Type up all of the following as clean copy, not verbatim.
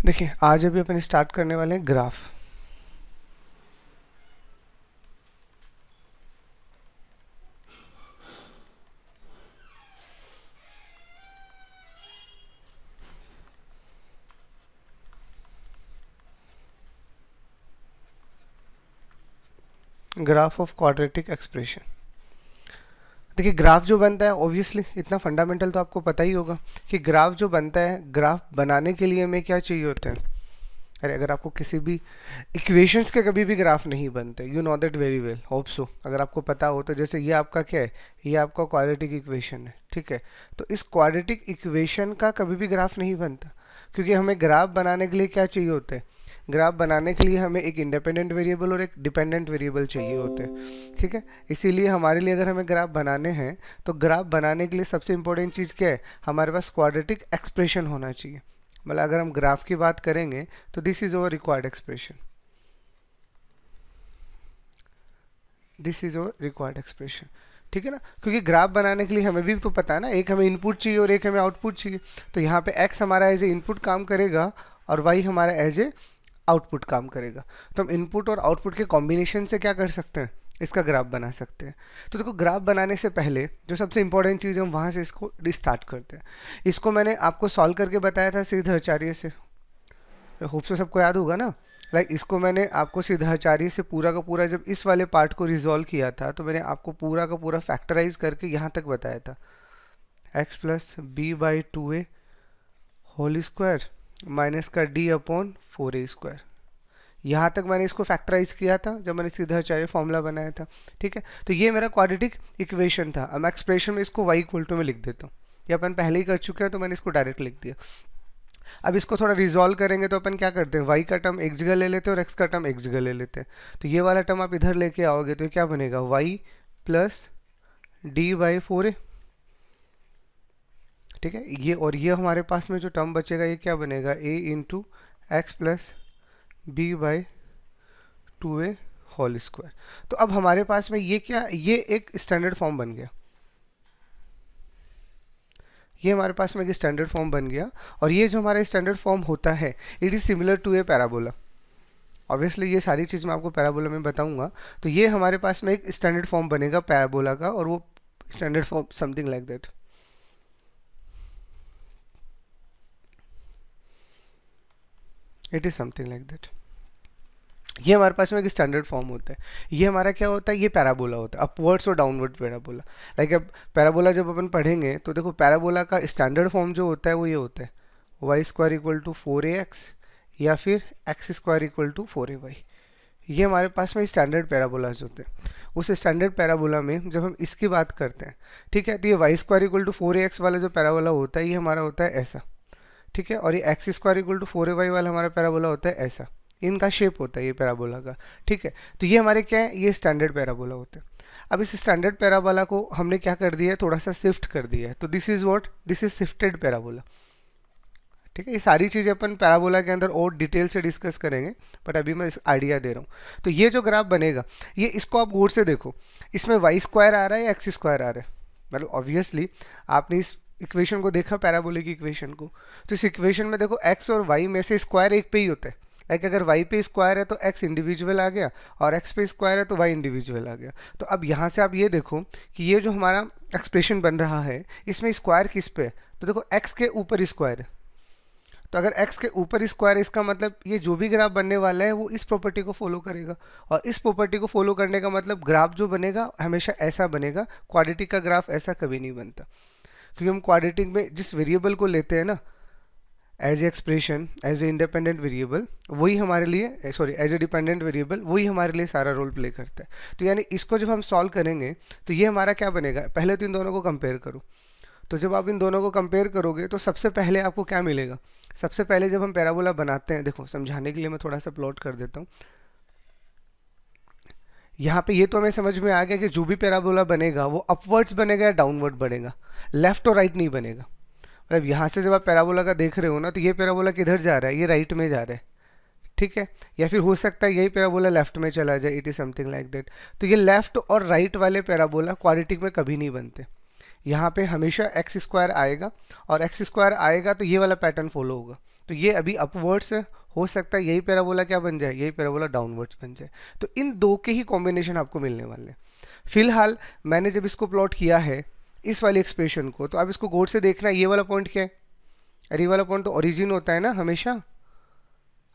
देखिए आज अभी अपन स्टार्ट करने वाले हैं graph. Graph of quadratic expression. देखिए ग्राफ जो बनता है ऑब्वियसली इतना फंडामेंटल तो आपको पता ही होगा कि ग्राफ जो बनता है, ग्राफ बनाने के लिए हमें क्या चाहिए होता है। अरे अगर आपको किसी भी इक्वेशंस के कभी भी ग्राफ नहीं बनते, you know that very well, hope so. अगर आपको पता हो तो जैसे ये आपका क्या है, ये आपका क्वाड्रेटिक इक्वेशन है, ठीक है। तो इस क्वाड्रेटिक इक्वेशन का कभी भी ग्राफ नहीं बनता, क्योंकि हमें ग्राफ बनाने के लिए क्या चाहिए होता है। ग्राफ बनाने के लिए हमें एक इंडिपेंडेंट वेरिएबल और एक डिपेंडेंट वेरिएबल चाहिए होते हैं, ठीक है। इसीलिए हमारे लिए अगर हमें ग्राफ बनाने हैं तो ग्राफ बनाने के लिए सबसे इंपॉर्टेंट चीज़ क्या है, हमारे पास क्वाड्रेटिक एक्सप्रेशन होना चाहिए। मतलब अगर हम ग्राफ की बात करेंगे तो this is over required expression, this is over required expression, ठीक है ना। क्योंकि ग्राफ बनाने के लिए हमें भी तो पता है ना, एक हमें इनपुट चाहिए और एक हमें आउटपुट चाहिए। तो यहाँ पे x हमारा एज ए इनपुट काम करेगा और y हमारा एज ए आउटपुट काम करेगा। तो हम इनपुट और आउटपुट के कॉम्बिनेशन से क्या कर सकते हैं, इसका ग्राफ बना सकते हैं। तो देखो ग्राफ बनाने से पहले जो सबसे इंपॉर्टेंट चीज़ है हम वहाँ से इसको स्टार्ट करते हैं। इसको मैंने आपको सॉल्व करके बताया था सिद्धाचार्य से, होप से सबको याद होगा ना। इसको मैंने आपको सिद्धाचार्य से पूरा का पूरा जब इस वाले पार्ट को रिजॉल्व किया था तो मैंने आपको पूरा का पूरा फैक्टराइज करके यहाँ तक बताया था, x plus b by 2a whole square minus का d अपॉन 4a स्क्वायर। यहाँ तक मैंने इसको फैक्टराइज किया था जब मैंने सिद्धाचार्य फॉर्मूला बनाया था, ठीक है। तो ये मेरा क्वाड्रेटिक इक्वेशन था। अब मैं एक्सप्रेशन में इसको y इक्वल टू में लिख देता हूँ, ये अपन पहले ही कर चुके हैं तो मैंने इसको डायरेक्ट लिख दिया। अब इसको थोड़ा रिजॉल्व करेंगे तो अपन क्या करते हैं, y का टर्म एक जगह ले लेते हैं और x का टर्म एक जगह ले लेते हैं। तो ये वाला टर्म आप इधर लेके आओगे तो ये क्या बनेगा, y plus D by 4a, ठीक है। ये और ये हमारे पास में जो टर्म बचेगा ये क्या बनेगा, a into x plus b by 2a whole square. तो अब हमारे पास में ये क्या, ये एक स्टैंडर्ड फॉर्म बन गया, ये हमारे पास में एक स्टैंडर्ड फॉर्म बन गया। और ये जो हमारा स्टैंडर्ड फॉर्म होता है it is similar to a parabola. Obviously ये सारी चीज़ मैं आपको पैराबोला में बताऊंगा। तो ये हमारे पास में एक स्टैंडर्ड फॉर्म बनेगा पैराबोला का, और वो standard form something like that, it is something like that. ये हमारे पास में एक स्टैंडर्ड फॉर्म होता है। ये हमारा क्या होता है, ये पैराबोला होता है, अपवर्ड्स और डाउनवर्ड पैराबोला। अब पैराबोला जब अपन पढ़ेंगे तो देखो पैराबोला का स्टैंडर्ड फॉर्म जो होता है वो ये होता है, Y square equal to 4ax या फिर x square equal to 4ay। ये हमारे पास में स्टैंडर्ड पैराबोलाज होते हैं। उस स्टैंडर्ड पैराबोला में जब हम इसकी बात करते हैं, ठीक है, तो ये Y square equal to 4ax वाला जो पैराबोला होता है ये हमारा होता है ऐसा, ठीक है। और ये x square equal to 4ay वाला हमारा पैराबोला होता है ऐसा। इनका शेप होता है ये पैराबोला का, ठीक है। तो ये हमारे क्या है, ये स्टैंडर्ड पैराबोला होते हैं। अब इस स्टैंडर्ड पैराबोला को हमने क्या कर दिया है, थोड़ा सा शिफ्ट कर दिया है। तो this is what, this is shifted parabola, ठीक है। ये सारी चीज़ें अपन पैराबोला के अंदर और डिटेल से डिस्कस करेंगे, बट अभी मैं इस आइडिया दे रहा हूँ। तो ये जो ग्राफ बनेगा, ये इसको आप गौर से देखो, इसमें वाई स्क्वायर आ रहा है या एक्स स्क्वायर आ रहा है। मतलब ऑब्वियसली आपने इस इक्वेशन को देखा, पैराबोलिक इक्वेशन को, तो इस इक्वेशन में देखो एक्स और वाई में से स्क्वायर एक पे ही होता है। अगर y पे स्क्वायर है तो x इंडिविजुअल आ गया, और x पे स्क्वायर है तो y इंडिविजुअल आ गया। तो अब यहाँ से आप ये देखो कि ये जो हमारा एक्सप्रेशन बन रहा है इसमें स्क्वायर किस पे है, तो देखो x के ऊपर स्क्वायर है। तो अगर x के ऊपर स्क्वायर है इसका मतलब ये जो भी ग्राफ बनने वाला है वो इस प्रॉपर्टी को फॉलो करेगा। और इस प्रॉपर्टी को फॉलो करने का मतलब ग्राफ जो बनेगा हमेशा ऐसा बनेगा, क्वाड्रेटिक का ग्राफ ऐसा कभी नहीं बनता। क्योंकि हम क्वाड्रेटिक में जिस वेरिएबल को लेते हैं ना as a expression, as a independent variable, वही हमारे लिए, sorry as a dependent variable, वही हमारे लिए सारा रोल प्ले करता है। तो यानी इसको जब हम सॉल्व करेंगे तो ये हमारा क्या बनेगा, पहले तो इन दोनों को कंपेयर करो। तो जब आप इन दोनों को कंपेयर करोगे तो सबसे पहले आपको क्या मिलेगा, सबसे पहले जब हम पैराबोला बनाते हैं, देखो समझाने के लिए मैं थोड़ा सा प्लॉट कर देता हूँ। यहाँ पे ये तो हमें समझ में आ गया कि जो भी पैराबोला बनेगा वो अपवर्ड्स बनेगा या डाउनवर्ड बनेगा, लेफ्ट और राइट नहीं बनेगा। मतलब यहाँ से जब आप पैराबोला का देख रहे हो ना तो ये पैराबोला किधर जा रहा है, ये राइट में जा रहा है, ठीक है। या फिर हो सकता है यही पैराबोला लेफ्ट में चला जाए, it is something like that. तो ये लेफ्ट और राइट वाले पैराबोला क्वाड्रेटिक में कभी नहीं बनते। यहाँ पे हमेशा एक्स स्क्वायर आएगा, और एक्स स्क्वायर आएगा तो ये वाला पैटर्न फॉलो होगा। तो ये अभी अपवर्ड्स है, हो सकता है यही पैराबोला क्या बन जाए, यही पैराबोला डाउनवर्ड्स बन जाए। तो इन दो के ही कॉम्बिनेशन आपको मिलने वाले हैं। फिलहाल मैंने जब इसको प्लॉट किया है इस वाली एक्सप्रेशन को, तो आप इसको गौर से देखना, ये वाला पॉइंट क्या है, अरे ये वाला पॉइंट तो ओरिजिन होता है ना हमेशा,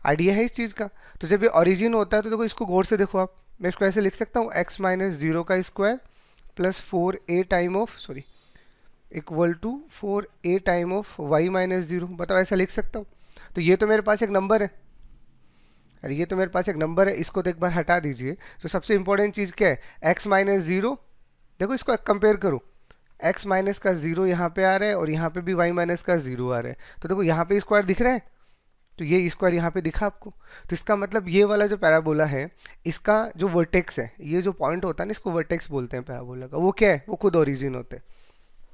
आइडिया है इस चीज़ का। तो जब ये ओरिजिन होता है तो देखो इसको गौर से देखो आप, मैं इसको ऐसे लिख सकता हूँ x माइनस जीरो का square plus 4a time of sorry equal to 4a time of y minus zero. बताओ ऐसा लिख सकता हूँ? तो ये तो मेरे पास एक नंबर है, अरे ये तो मेरे पास एक नंबर है, इसको तो एक बार हटा दीजिए। तो सबसे इंपॉर्टेंट चीज़ क्या है, x माइनस जीरो, देखो इसको कंपेयर करो, x माइनस का जीरो यहाँ पे आ रहा है और यहाँ पे भी y माइनस का जीरो आ रहा है। तो देखो यहाँ पे स्क्वायर दिख रहा है, तो ये स्क्वायर यहाँ पे दिखा आपको। तो इसका मतलब ये वाला जो पैराबोला है, इसका जो वर्टेक्स है, ये जो पॉइंट होता है ना, इसको वर्टेक्स बोलते हैं पैराबोला का, वो क्या है, वो खुद ओरिजिन होते हैं।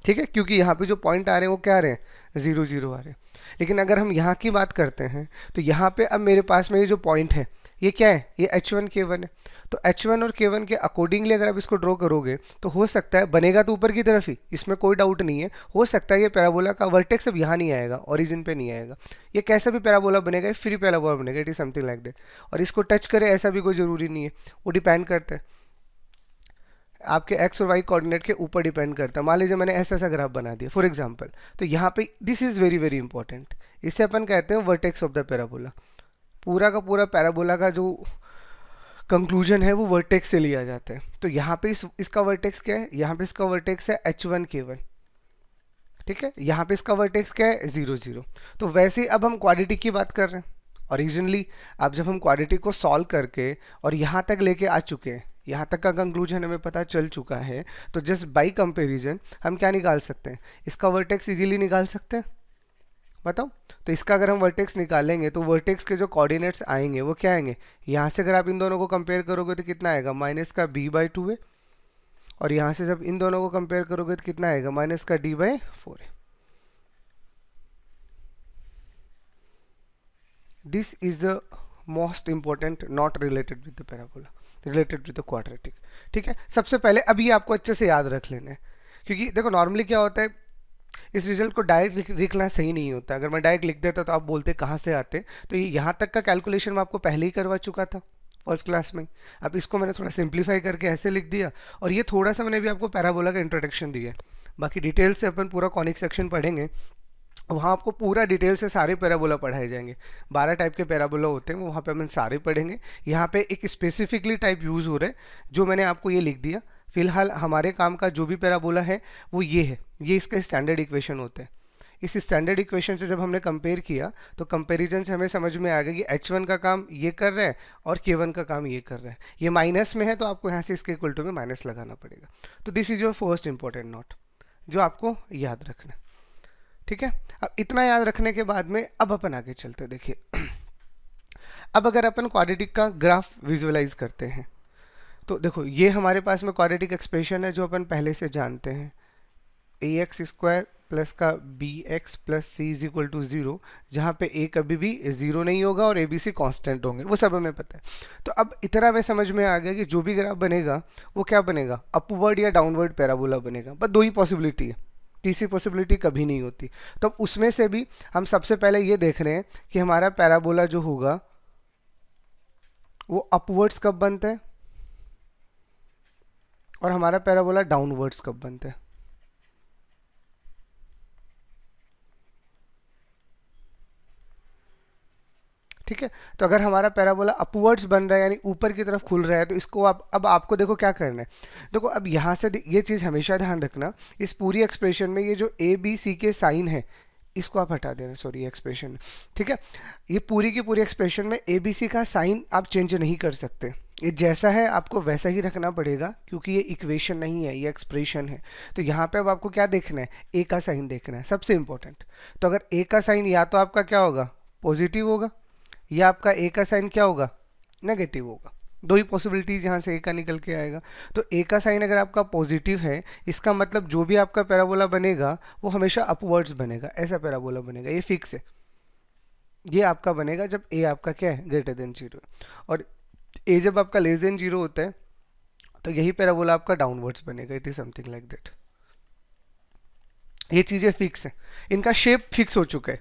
ठीक है, क्योंकि यहाँ पे जो पॉइंट आ रहे हैं वो क्या आ रहे हैं, जीरो जीरो आ रहे हैं। लेकिन अगर हम यहाँ की बात करते हैं तो यहाँ पे अब मेरे पास में ये जो पॉइंट है ये क्या है, ये H1 K1 है। तो H1 और K1 के अकॉर्डिंगली अगर आप इसको ड्रॉ करोगे तो हो सकता है बनेगा तो ऊपर की तरफ ही, इसमें कोई डाउट नहीं है। हो सकता है ये पैराबोला का वर्टेक्स अब यहाँ नहीं आएगा, ओरिजिन पे नहीं आएगा, ये कैसा भी पैराबोला बनेगा, ये फ्री पैराबोला बनेगा, it is something like that. और इसको टच करे ऐसा भी कोई ज़रूरी नहीं है, वो डिपेंड करता है आपके एक्स और वाई कोऑर्डिनेट के ऊपर डिपेंड करता है। मान लीजिए मैंने ऐसा ऐसा ग्राफ बना दिया फॉर एग्जांपल, तो यहाँ पे this is very very important, इसे अपन कहते हैं वर्टेक्स ऑफ द पैराबोला। पूरा का पूरा पैराबोला का जो कंक्लूजन है वो वर्टेक्स से लिया जाता है। तो यहाँ पे इसका वर्टेक्स क्या है, यहाँ पे इसका वर्टेक्स है H1 K1, ठीक है, यहाँ पे इसका वर्टेक्स क्या है, जीरो जीरो। तो वैसे ही अब हम क्वाड्रेटिक की बात कर रहे हैं। ओरिजिनली अब जब हम क्वाड्रेटिक को सॉल्व करके और यहाँ तक लेके आ चुके हैं, यहाँ तक का कंक्लूजन हमें पता चल चुका है, तो जस्ट बाई कंपेरिजन हम क्या निकाल सकते हैं, इसका वर्टेक्स इजीली निकाल सकते हैं। बताओ, तो इसका अगर हम वर्टेक्स निकालेंगे तो वर्टेक्स के जो कोऑर्डिनेट्स आएंगे वो क्या आएंगे, यहाँ से अगर आप इन दोनों को कंपेयर करोगे तो कितना आएगा, माइनस का b/2 है, और यहाँ से जब इन दोनों को कंपेयर करोगे तो कितना आएगा, माइनस का d/4 है। This is the most important not related with the parabola, related with the quadratic. ठीक है, सबसे पहले अभी आपको अच्छे से याद रख लेना है, क्योंकि देखो नॉर्मली क्या होता है, इस रिजल्ट को डायरेक्ट लिखना सही नहीं होता। अगर मैं डायरेक्ट लिख देता तो आप बोलते कहाँ से आते, तो ये यहाँ तक का कैलकुलेशन मैं आपको पहले ही करवा चुका था फर्स्ट क्लास में। अब इसको मैंने थोड़ा सिंप्लीफाई करके ऐसे लिख दिया, और ये थोड़ा सा मैंने भी आपको पैराबोला का इंट्रोडक्शन दिया है। बाकी डिटेल से अपन पूरा कॉनिक सेक्शन पढ़ेंगे, वहाँ आपको पूरा डिटेल से सारे पैराबोला पढ़ाए जाएंगे। 12 टाइप के पैराबोला होते हैं, वहाँ पे हम सारे पढ़ेंगे। यहाँ पे एक स्पेसिफिकली टाइप यूज़ हो रहा है जो मैंने आपको ये लिख दिया। फिलहाल हमारे काम का जो भी पैराबोला है वो ये है, ये इसका स्टैंडर्ड इक्वेशन होता है। इस स्टैंडर्ड इक्वेशन से जब हमने कंपेयर किया तो कंपैरिजन से हमें समझ में आ गया कि H1 का काम ये कर रहा है और K1 का काम ये कर रहा है। ये माइनस में है तो आपको यहाँ से इसके इक्वल टू में माइनस लगाना पड़ेगा। तो this is your first important note जो आपको याद रखना है। ठीक है, अब इतना याद रखने के बाद में अब अपन आगे चलते। देखिए अब अगर अपन क्वाड्रेटिक का ग्राफ विजुअलाइज करते हैं तो देखो ये हमारे पास में क्वाड्रेटिक एक्सप्रेशन है जो अपन पहले से जानते हैं, ax स्क्वायर प्लस का bx plus c is equal to 0, जहाँ पे a कभी भी 0 नहीं होगा और abc कांस्टेंट होंगे, वो सब हमें पता है। तो अब इतना में समझ में आ गया कि जो भी ग्राफ बनेगा वो क्या बनेगा, अपवर्ड या डाउनवर्ड पैराबोला बनेगा। बस दो ही पॉसिबिलिटी है, तीसरी पॉसिबिलिटी कभी नहीं होती। तो अब उसमें से भी हम सबसे पहले ये देख रहे हैं कि हमारा पैराबोला जो होगा वो अपवर्ड्स कब बनता है और हमारा पैराबोला डाउनवर्ड्स कब बनता है। ठीक है, तो अगर हमारा पैराबोला अपवर्ड्स बन रहा है यानी ऊपर की तरफ खुल रहा है तो इसको आप अब आपको देखो क्या करना है। देखो अब यहाँ से ये चीज़ हमेशा ध्यान रखना, इस पूरी एक्सप्रेशन में ये जो ए बी सी के साइन है इसको आप हटा देना, सॉरी एक्सप्रेशन। ठीक है, ये पूरी की पूरी एक्सप्रेशन में ए बी सी का साइन आप चेंज नहीं कर सकते, ये जैसा है आपको वैसा ही रखना पड़ेगा, क्योंकि ये इक्वेशन नहीं है, ये एक्सप्रेशन है। तो यहाँ पे अब आपको क्या देखना है, ए का साइन देखना है सबसे इंपॉर्टेंट। तो अगर ए का साइन या तो आपका क्या होगा, पॉजिटिव होगा, या आपका ए का साइन क्या होगा, नेगेटिव होगा। दो ही पॉसिबिलिटीज़ यहाँ से ए का निकल के आएगा। तो ए का साइन अगर आपका पॉजिटिव है, इसका मतलब जो भी आपका पैराबोला बनेगा वो हमेशा अपवर्ड्स बनेगा, ऐसा पैराबोला बनेगा, ये फिक्स है। ये आपका बनेगा जब ए आपका क्या है, ग्रेटर देन 0, और ए जब आपका लेस देन 0 होता है तो यही पैराबोला आपका डाउनवर्ड्स बनेगा। It is something like that. ये चीज़ें फिक्स है, इनका शेप फिक्स हो चुका है।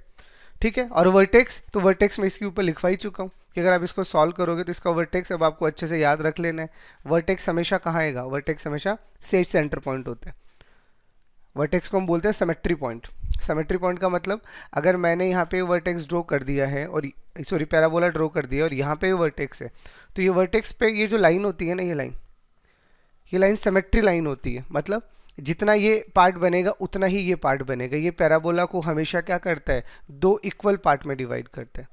ठीक है। और वर्टेक्स, तो वर्टेक्स मैं इसके ऊपर लिखवा ही चुका हूँ कि अगर आप इसको सॉल्व करोगे तो इसका वर्टेक्स अब आपको अच्छे से याद रख लेना है। वर्टेक्स हमेशा कहाँ आएगा, वर्टेक्स हमेशा सेज सेंटर पॉइंट होते हैं। वर्टेक्स को हम बोलते हैं सिमेट्री पॉइंट। सिमेट्री पॉइंट का मतलब अगर मैंने यहाँ पे वर्टेक्स ड्रॉ कर दिया है और सॉरी पैराबोला ड्रॉ कर दिया और यहाँ पे वर्टेक्स है, तो ये वर्टेक्स पे ये जो लाइन होती है ना, ये लाइन सिमेट्री लाइन होती है। मतलब जितना ये पार्ट बनेगा उतना ही ये पार्ट बनेगा। ये पैराबोला को हमेशा क्या करता है, दो इक्वल पार्ट में डिवाइड करता है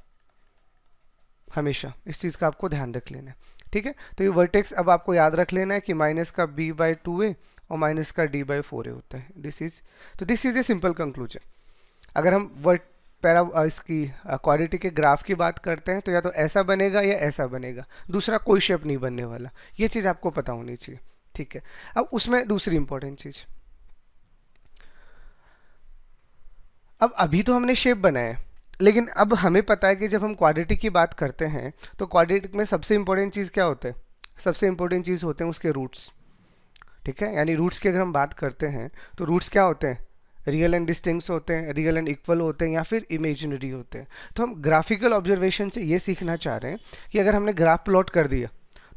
हमेशा। इस चीज़ का आपको ध्यान रख लेना है, ठीक है। तो ये वर्टेक्स अब आपको याद रख लेना है कि माइनस का b/2a और माइनस का d/4a होता है। This is a simple conclusion. अगर हम इसकी क्वाड्रेटिक के ग्राफ की बात करते हैं तो या तो ऐसा बनेगा या ऐसा बनेगा, दूसरा कोई शेप नहीं बनने वाला। ये चीज़ आपको पता होनी चाहिए, ठीक है। अब उसमें दूसरी इंपॉर्टेंट चीज, अब अभी तो हमने शेप बनाया है, लेकिन अब हमें पता है कि जब हम क्वाड्रेटिक की बात करते हैं तो क्वाड्रेटिक में सबसे इंपॉर्टेंट चीज़ क्या होता है, सबसे इंपॉर्टेंट चीज़ होते हैं उसके रूट्स, ठीक है। यानी रूट्स की अगर हम बात करते हैं तो रूट्स क्या होते हैं, रियल एंड डिस्टिंक्ट होते हैं, रियल एंड इक्वल होते हैं, या फिर इमेजिनरी होते हैं। तो हम ग्राफिकल ऑब्जर्वेशन से ये सीखना चाह रहे हैं कि अगर हमने ग्राफ प्लॉट कर दिया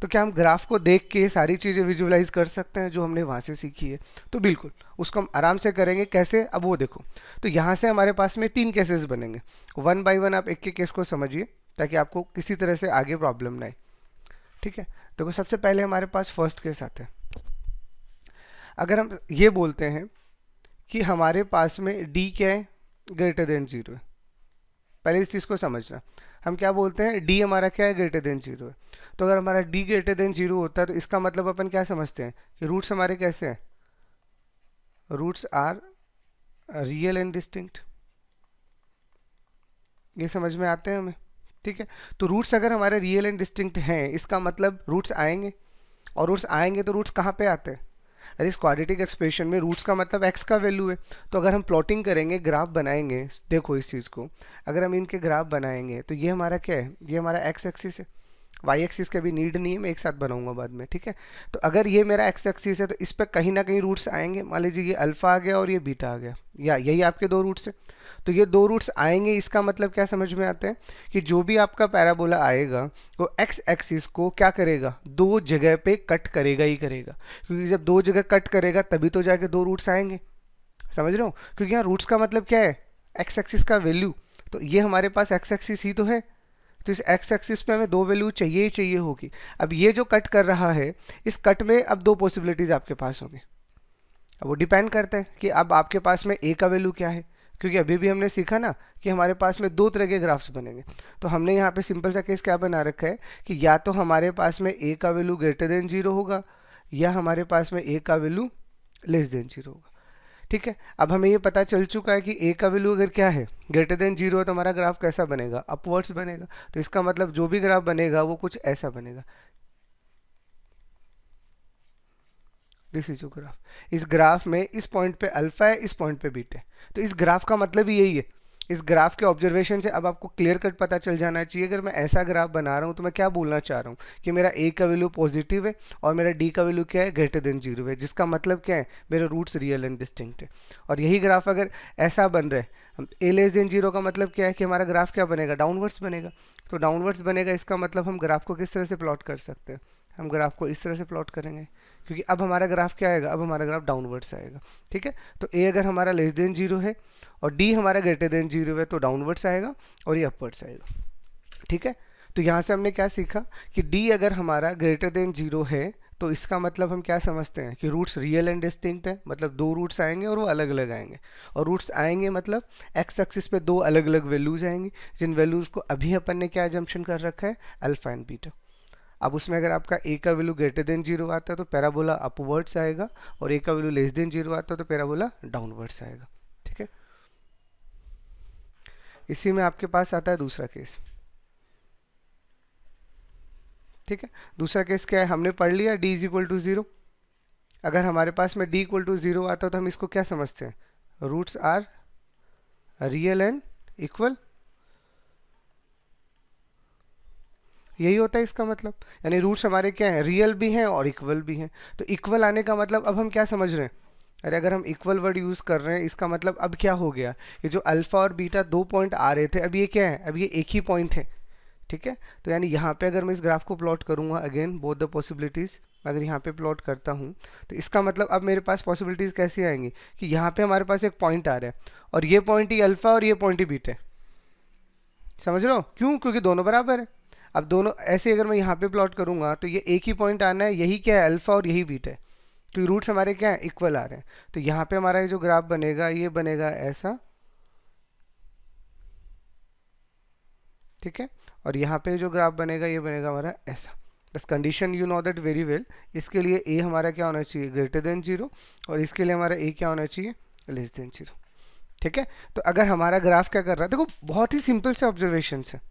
तो क्या हम ग्राफ को देख के सारी चीज़ें विजुअलाइज कर सकते हैं जो हमने वहाँ से सीखी है। तो बिल्कुल उसको हम आराम से करेंगे। कैसे, अब वो देखो। तो यहाँ से हमारे पास में 3 केसेस बनेंगे, 1 बाय 1 आप एक एक केस को समझिए ताकि आपको किसी तरह से आगे प्रॉब्लम ना आए, ठीक है। तो सबसे पहले हमारे पास फर्स्ट केस आता है। अगर हम ये बोलते हैं कि हमारे पास में d क्या है, ग्रेटर देन 0 है। पहले इस चीज़ को समझना, हम क्या बोलते हैं, d हमारा क्या है, ग्रेटर देन 0 है। तो अगर हमारा d ग्रेटर देन 0 होता है तो इसका मतलब अपन क्या समझते हैं कि रूट्स हमारे कैसे हैं, roots are real and distinct. ये समझ में आते हैं हमें, ठीक है। तो रूट्स अगर हमारे रियल एंड डिस्टिंक्ट हैं, इसका मतलब रूट्स आएंगे, और रूट्स आएंगे तो रूट्स कहाँ पे आते हैं, अरे इस क्वाड्रेटिक एक्सप्रेशन में रूट्स का मतलब x का वैल्यू है। तो अगर हम प्लॉटिंग करेंगे, ग्राफ बनाएंगे, देखो इस चीज़ को, अगर हम इनके ग्राफ बनाएंगे तो ये हमारा क्या है, ये हमारा x एक्सिस है, y एक्सिस का भी नीड नहीं है, मैं एक साथ बनाऊंगा बाद में, ठीक है। तो अगर ये मेरा x एक्सिस है तो इस पर कहीं ना कहीं रूट्स आएंगे। मान लीजिए ये अल्फा आ गया और ये बीटा आ गया, या यही आपके 2 रूट्स है। तो ये 2 रूट्स आएंगे, इसका मतलब क्या समझ में आता है कि जो भी आपका पैराबोला आएगा वो x एक्सिस को क्या करेगा, 2 जगह पे कट करेगा ही करेगा, क्योंकि जब 2 जगह कट करेगा तभी तो जाके 2 रूट्स आएंगे। समझ रहे हो, क्योंकि यहाँ रूट्स का मतलब क्या है, x एक्सिस का वैल्यू। तो ये हमारे पास x एक्सिस ही तो है, तो इस x एक्सिस पे हमें 2 वैल्यू चाहिए ही चाहिए होगी। अब ये जो कट कर रहा है, इस कट में अब 2 पॉसिबिलिटीज आपके पास होंगी। अब वो डिपेंड करता है कि अब आपके पास में a का वैल्यू क्या है, क्योंकि अभी भी हमने सीखा ना कि हमारे पास में 2 तरह के ग्राफ्स बनेंगे। तो हमने यहाँ पे सिंपल सा केस क्या बना रखा है कि या तो हमारे पास में a का वैल्यू ग्रेटर देन 0 होगा, या हमारे पास में a का वैल्यू लेस देन 0 होगा, ठीक है। अब हमें ये पता चल चुका है कि a का वैल्यू अगर क्या है, ग्रेटर देन 0 है, तो हमारा ग्राफ कैसा बनेगा, अपवर्ड्स बनेगा। तो इसका मतलब जो भी ग्राफ बनेगा वो कुछ ऐसा बनेगा। This is your graph. इस ग्राफ में इस पॉइंट पे अल्फा है, इस पॉइंट पे बीटा है। तो इस ग्राफ का मतलब ही यही है। इस ग्राफ के ऑब्जर्वेशन से अब आपको क्लियर कट पता चल जाना चाहिए, अगर मैं ऐसा ग्राफ बना रहा हूँ तो मैं क्या बोलना चाह रहा हूँ कि मेरा a का वैल्यू पॉजिटिव है और मेरा d का वैल्यू क्या है, ग्रेटर देन 0 है, जिसका मतलब क्या है, मेरे रूट्स रियल एंड डिस्टिंक्ट है। और यही ग्राफ अगर ऐसा बन रहा है, हम a लेस देन 0 का मतलब क्या है कि हमारा ग्राफ क्या बनेगा, डाउनवर्ड्स बनेगा। तो डाउनवर्ड्स बनेगा, इसका मतलब हम ग्राफ को किस तरह से प्लॉट कर सकते हैं, हम ग्राफ को इस तरह से प्लॉट करेंगे, क्योंकि अब हमारा ग्राफ क्या आएगा, अब हमारा ग्राफ डाउनवर्ड्स आएगा, ठीक है। तो a अगर हमारा लेस देन 0 है और d हमारा ग्रेटर देन 0 है तो डाउनवर्ड्स आएगा और ये अपवर्ड्स आएगा, ठीक है। तो यहाँ से हमने क्या सीखा कि d अगर हमारा ग्रेटर देन 0 है तो इसका मतलब हम क्या समझते हैं कि रूट्स रियल एंड डिस्टिंक्ट है, मतलब 2 रूट्स आएंगे और वो अलग अलग आएंगे। और रूट्स आएंगे मतलब x एक्सिस पे 2 अलग अलग वैल्यूज आएंगी, जिन वैल्यूज को अभी अपन ने क्या जम्पशन कर रखा है, अल्फा एंड बीटा। अब उसमें अगर आपका a का वैल्यू ग्रेटर देन 0 आता है तो पैराबोला अपवर्ड्स आएगा, और a का वैल्यू लेस देन 0 आता है तो पैराबोला डाउनवर्ड्स आएगा, ठीक है। इसी में आपके पास आता है दूसरा केस, ठीक है। दूसरा केस क्या है, हमने पढ़ लिया d इज इक्वल टू 0। अगर हमारे पास में d इक्वल टू 0 आता है तो हम इसको क्या समझते हैं, roots are real and equal. यही होता है इसका मतलब, यानी रूट्स हमारे क्या हैं, रियल भी हैं और इक्वल भी हैं। तो इक्वल आने का मतलब अब हम क्या समझ रहे हैं, अरे अगर हम इक्वल वर्ड यूज़ कर रहे हैं इसका मतलब अब क्या हो गया, ये जो अल्फ़ा और बीटा 2 पॉइंट आ रहे थे अब ये क्या है, अब ये एक ही पॉइंट है। ठीक है, तो यानी यहाँ पे अगर मैं इस ग्राफ को प्लॉट करूँगा, अगेन बोथ द पॉसिबिलिटीज़, अगर यहाँ पे प्लॉट करता हूँ तो इसका मतलब अब मेरे पास पॉसिबिलिटीज़ कैसी आएंगी कि यहाँ पे हमारे पास एक पॉइंट आ रहा है और ये पॉइंट ही अल्फ़ा और ये पॉइंट ही बीटा है। समझ रहे हो क्यों, क्योंकि दोनों बराबर है। अब दोनों ऐसे अगर मैं यहाँ पे प्लॉट करूँगा तो ये एक ही पॉइंट आना है, यही क्या है अल्फ़ा और यही बीटा है, तो रूट्स हमारे क्या है इक्वल आ रहे हैं। तो यहाँ पे हमारा ये जो ग्राफ बनेगा ये बनेगा ऐसा, ठीक है, और यहाँ पे जो ग्राफ बनेगा ये बनेगा हमारा ऐसा। बस condition you know that very well, इसके लिए ए हमारा क्या होना चाहिए ग्रेटर देन 0 और इसके लिए हमारा ए क्या होना चाहिए लेस देन 0। ठीक है, तो अगर हमारा ग्राफ क्या कर रहा है, देखो बहुत ही सिंपल से ऑब्जर्वेशन है,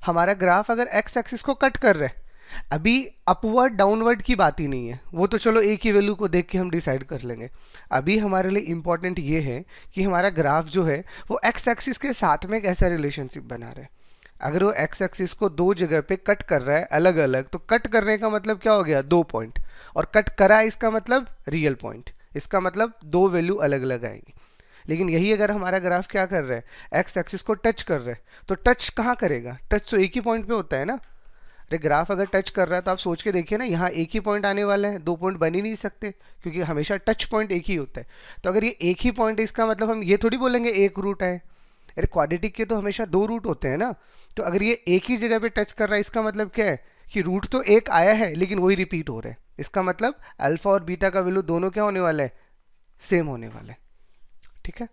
हमारा ग्राफ अगर एक्स एक्सिस को कट कर रहा है, अभी अपवर्ड डाउनवर्ड की बात ही नहीं है, वो तो चलो एक ही वैल्यू को देख के हम डिसाइड कर लेंगे। अभी हमारे लिए इंपॉर्टेंट ये है कि हमारा ग्राफ जो है वो एक्स एक्सिस के साथ में एक ऐसा रिलेशनशिप बना रहा है। अगर वो एक्स एक्सिस को दो जगह पे कट कर रहा है अलग अलग, तो कट करने का मतलब क्या हो गया दो पॉइंट, और कट करा इसका मतलब रियल पॉइंट, इसका मतलब दो वैल्यू अलग अलग आएंगी। लेकिन यही अगर हमारा ग्राफ क्या कर रहा है एक्स एक्सिस को टच कर रहा है, तो टच कहाँ करेगा, टच तो एक ही पॉइंट पे होता है ना। अरे ग्राफ अगर टच कर रहा है तो आप सोच के देखिए ना, यहाँ एक ही पॉइंट आने वाला है, दो पॉइंट बन ही नहीं सकते क्योंकि हमेशा टच पॉइंट एक ही होता है। तो अगर ये एक ही पॉइंट है इसका मतलब हम ये थोड़ी बोलेंगे एक रूट है, अरे क्वाड्रेटिक के तो हमेशा दो रूट होते हैं ना। तो अगर ये एक ही जगह पे टच कर रहा है इसका मतलब क्या है कि रूट तो एक आया है लेकिन वही रिपीट हो रहा है, इसका मतलब अल्फा और बीटा का वैल्यू दोनों क्या होने वाला है सेम होने वाला है। ठीक है,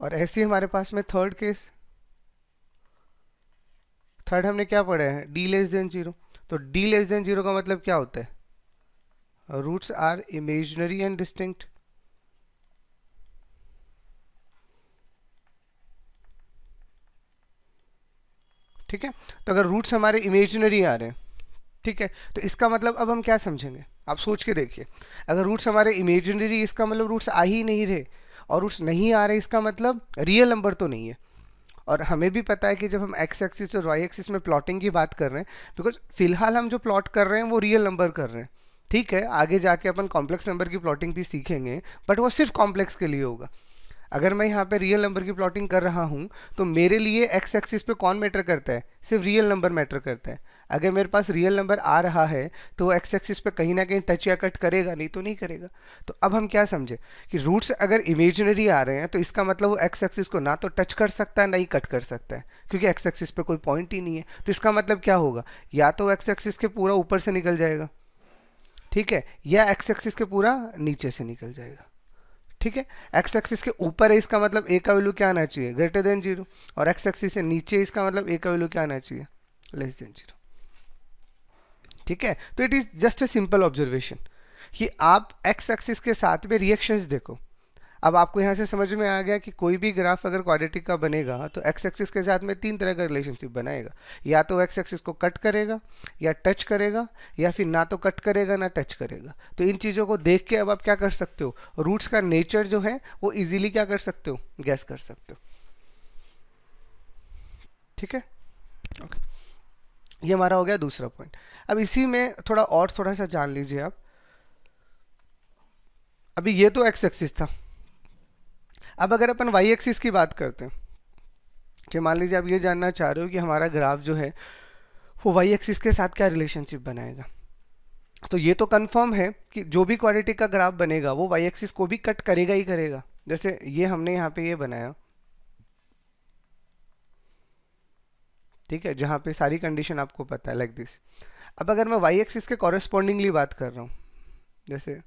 और ऐसे ही हमारे पास में थर्ड केस, थर्ड हमने क्या पढ़ा है डी लेस देन 0। तो डी लेस देन 0 का मतलब क्या होता है roots are imaginary and distinct. ठीक है, तो अगर रूट्स हमारे इमेजिनरी आ रहे हैं, ठीक है, तो इसका मतलब अब हम क्या समझेंगे, आप सोच के देखिए, अगर रूट्स हमारे इमेजिनरी इसका मतलब रूट्स आ ही नहीं रहे, और रूट्स नहीं आ रहे इसका मतलब रियल नंबर तो नहीं है। और हमें भी पता है कि जब हम एक्स एक्सिस और वाई एक्सिस में प्लॉटिंग की बात कर रहे हैं, बिकॉज फिलहाल हम जो प्लॉट कर रहे हैं वो रियल नंबर कर रहे हैं। ठीक है, आगे जाके अपन कॉम्प्लेक्स नंबर की प्लॉटिंग भी सीखेंगे, बट वो सिर्फ कॉम्प्लेक्स के लिए होगा। अगर मैं यहाँ पे रियल नंबर की प्लॉटिंग कर रहा हूँ तो मेरे लिए एक्स एक्सिस पे कौन मैटर करता है, सिर्फ रियल नंबर मैटर करता है। अगर मेरे पास रियल नंबर आ रहा है तो वो एक्स एक्सिस पे कहीं ना कहीं टच या कट करेगा, नहीं तो नहीं करेगा। तो अब हम क्या समझे कि रूट्स अगर इमेजिनरी आ रहे हैं तो इसका मतलब वो एक्स एक्सिस को ना तो टच कर सकता है ना ही कट कर सकता है, क्योंकि एक्स एक्सिस पे कोई पॉइंट ही नहीं है। तो इसका मतलब क्या होगा, या तो एक्स एक्सिस के पूरा ऊपर से निकल जाएगा, ठीक है, या एक्स एक्सिस के पूरा नीचे से निकल जाएगा। ठीक है, एक्स एक्सिस के ऊपर है इसका मतलब ए का वैल्यू क्या आना चाहिए ग्रेटर देन 0, और एक्स एक्सिस से नीचे इसका मतलब ए का वैल्यू क्या आना चाहिए लेस देन 0। ठीक है, तो it is just a simple observation कि आप एक्स एक्सिस के साथ में रिएक्शंस देखो। अब आपको यहाँ से समझ में आ गया कि कोई भी ग्राफ अगर क्वाड्रेटिक का बनेगा तो एक्स एक्सिस के साथ में तीन तरह का रिलेशनशिप बनाएगा, या तो एक्स एक्सिस को कट करेगा या टच करेगा, या फिर ना तो कट करेगा ना टच करेगा। तो इन चीज़ों को देख के अब आप क्या कर सकते हो, रूट्स का नेचर जो है वो इजीली क्या कर सकते हो गैस कर सकते हो। ठीक है, ओके, ये हमारा हो गया दूसरा पॉइंट। अब इसी में थोड़ा सा जान लीजिए आप, अभी ये तो एक्स एक्सिस था, अब अगर अपन वाई एक्सिस की बात करते हैं कि मान लीजिए आप ये जानना चाह रहे हो कि हमारा ग्राफ जो है वो वाई एक्सिस के साथ क्या रिलेशनशिप बनाएगा, तो ये तो कंफर्म है कि जो भी क्वाड्रेटिक का ग्राफ बनेगा वो वाई एक्सिस को भी कट करेगा ही करेगा। जैसे ये हमने यहाँ पे ये बनाया, ठीक है, जहाँ पे सारी कंडीशन आपको पता है लाइक दिस। अब अगर मैं वाई एक्सिस के कॉरेस्पॉन्डिंगली बात कर रहा हूँ, जैसे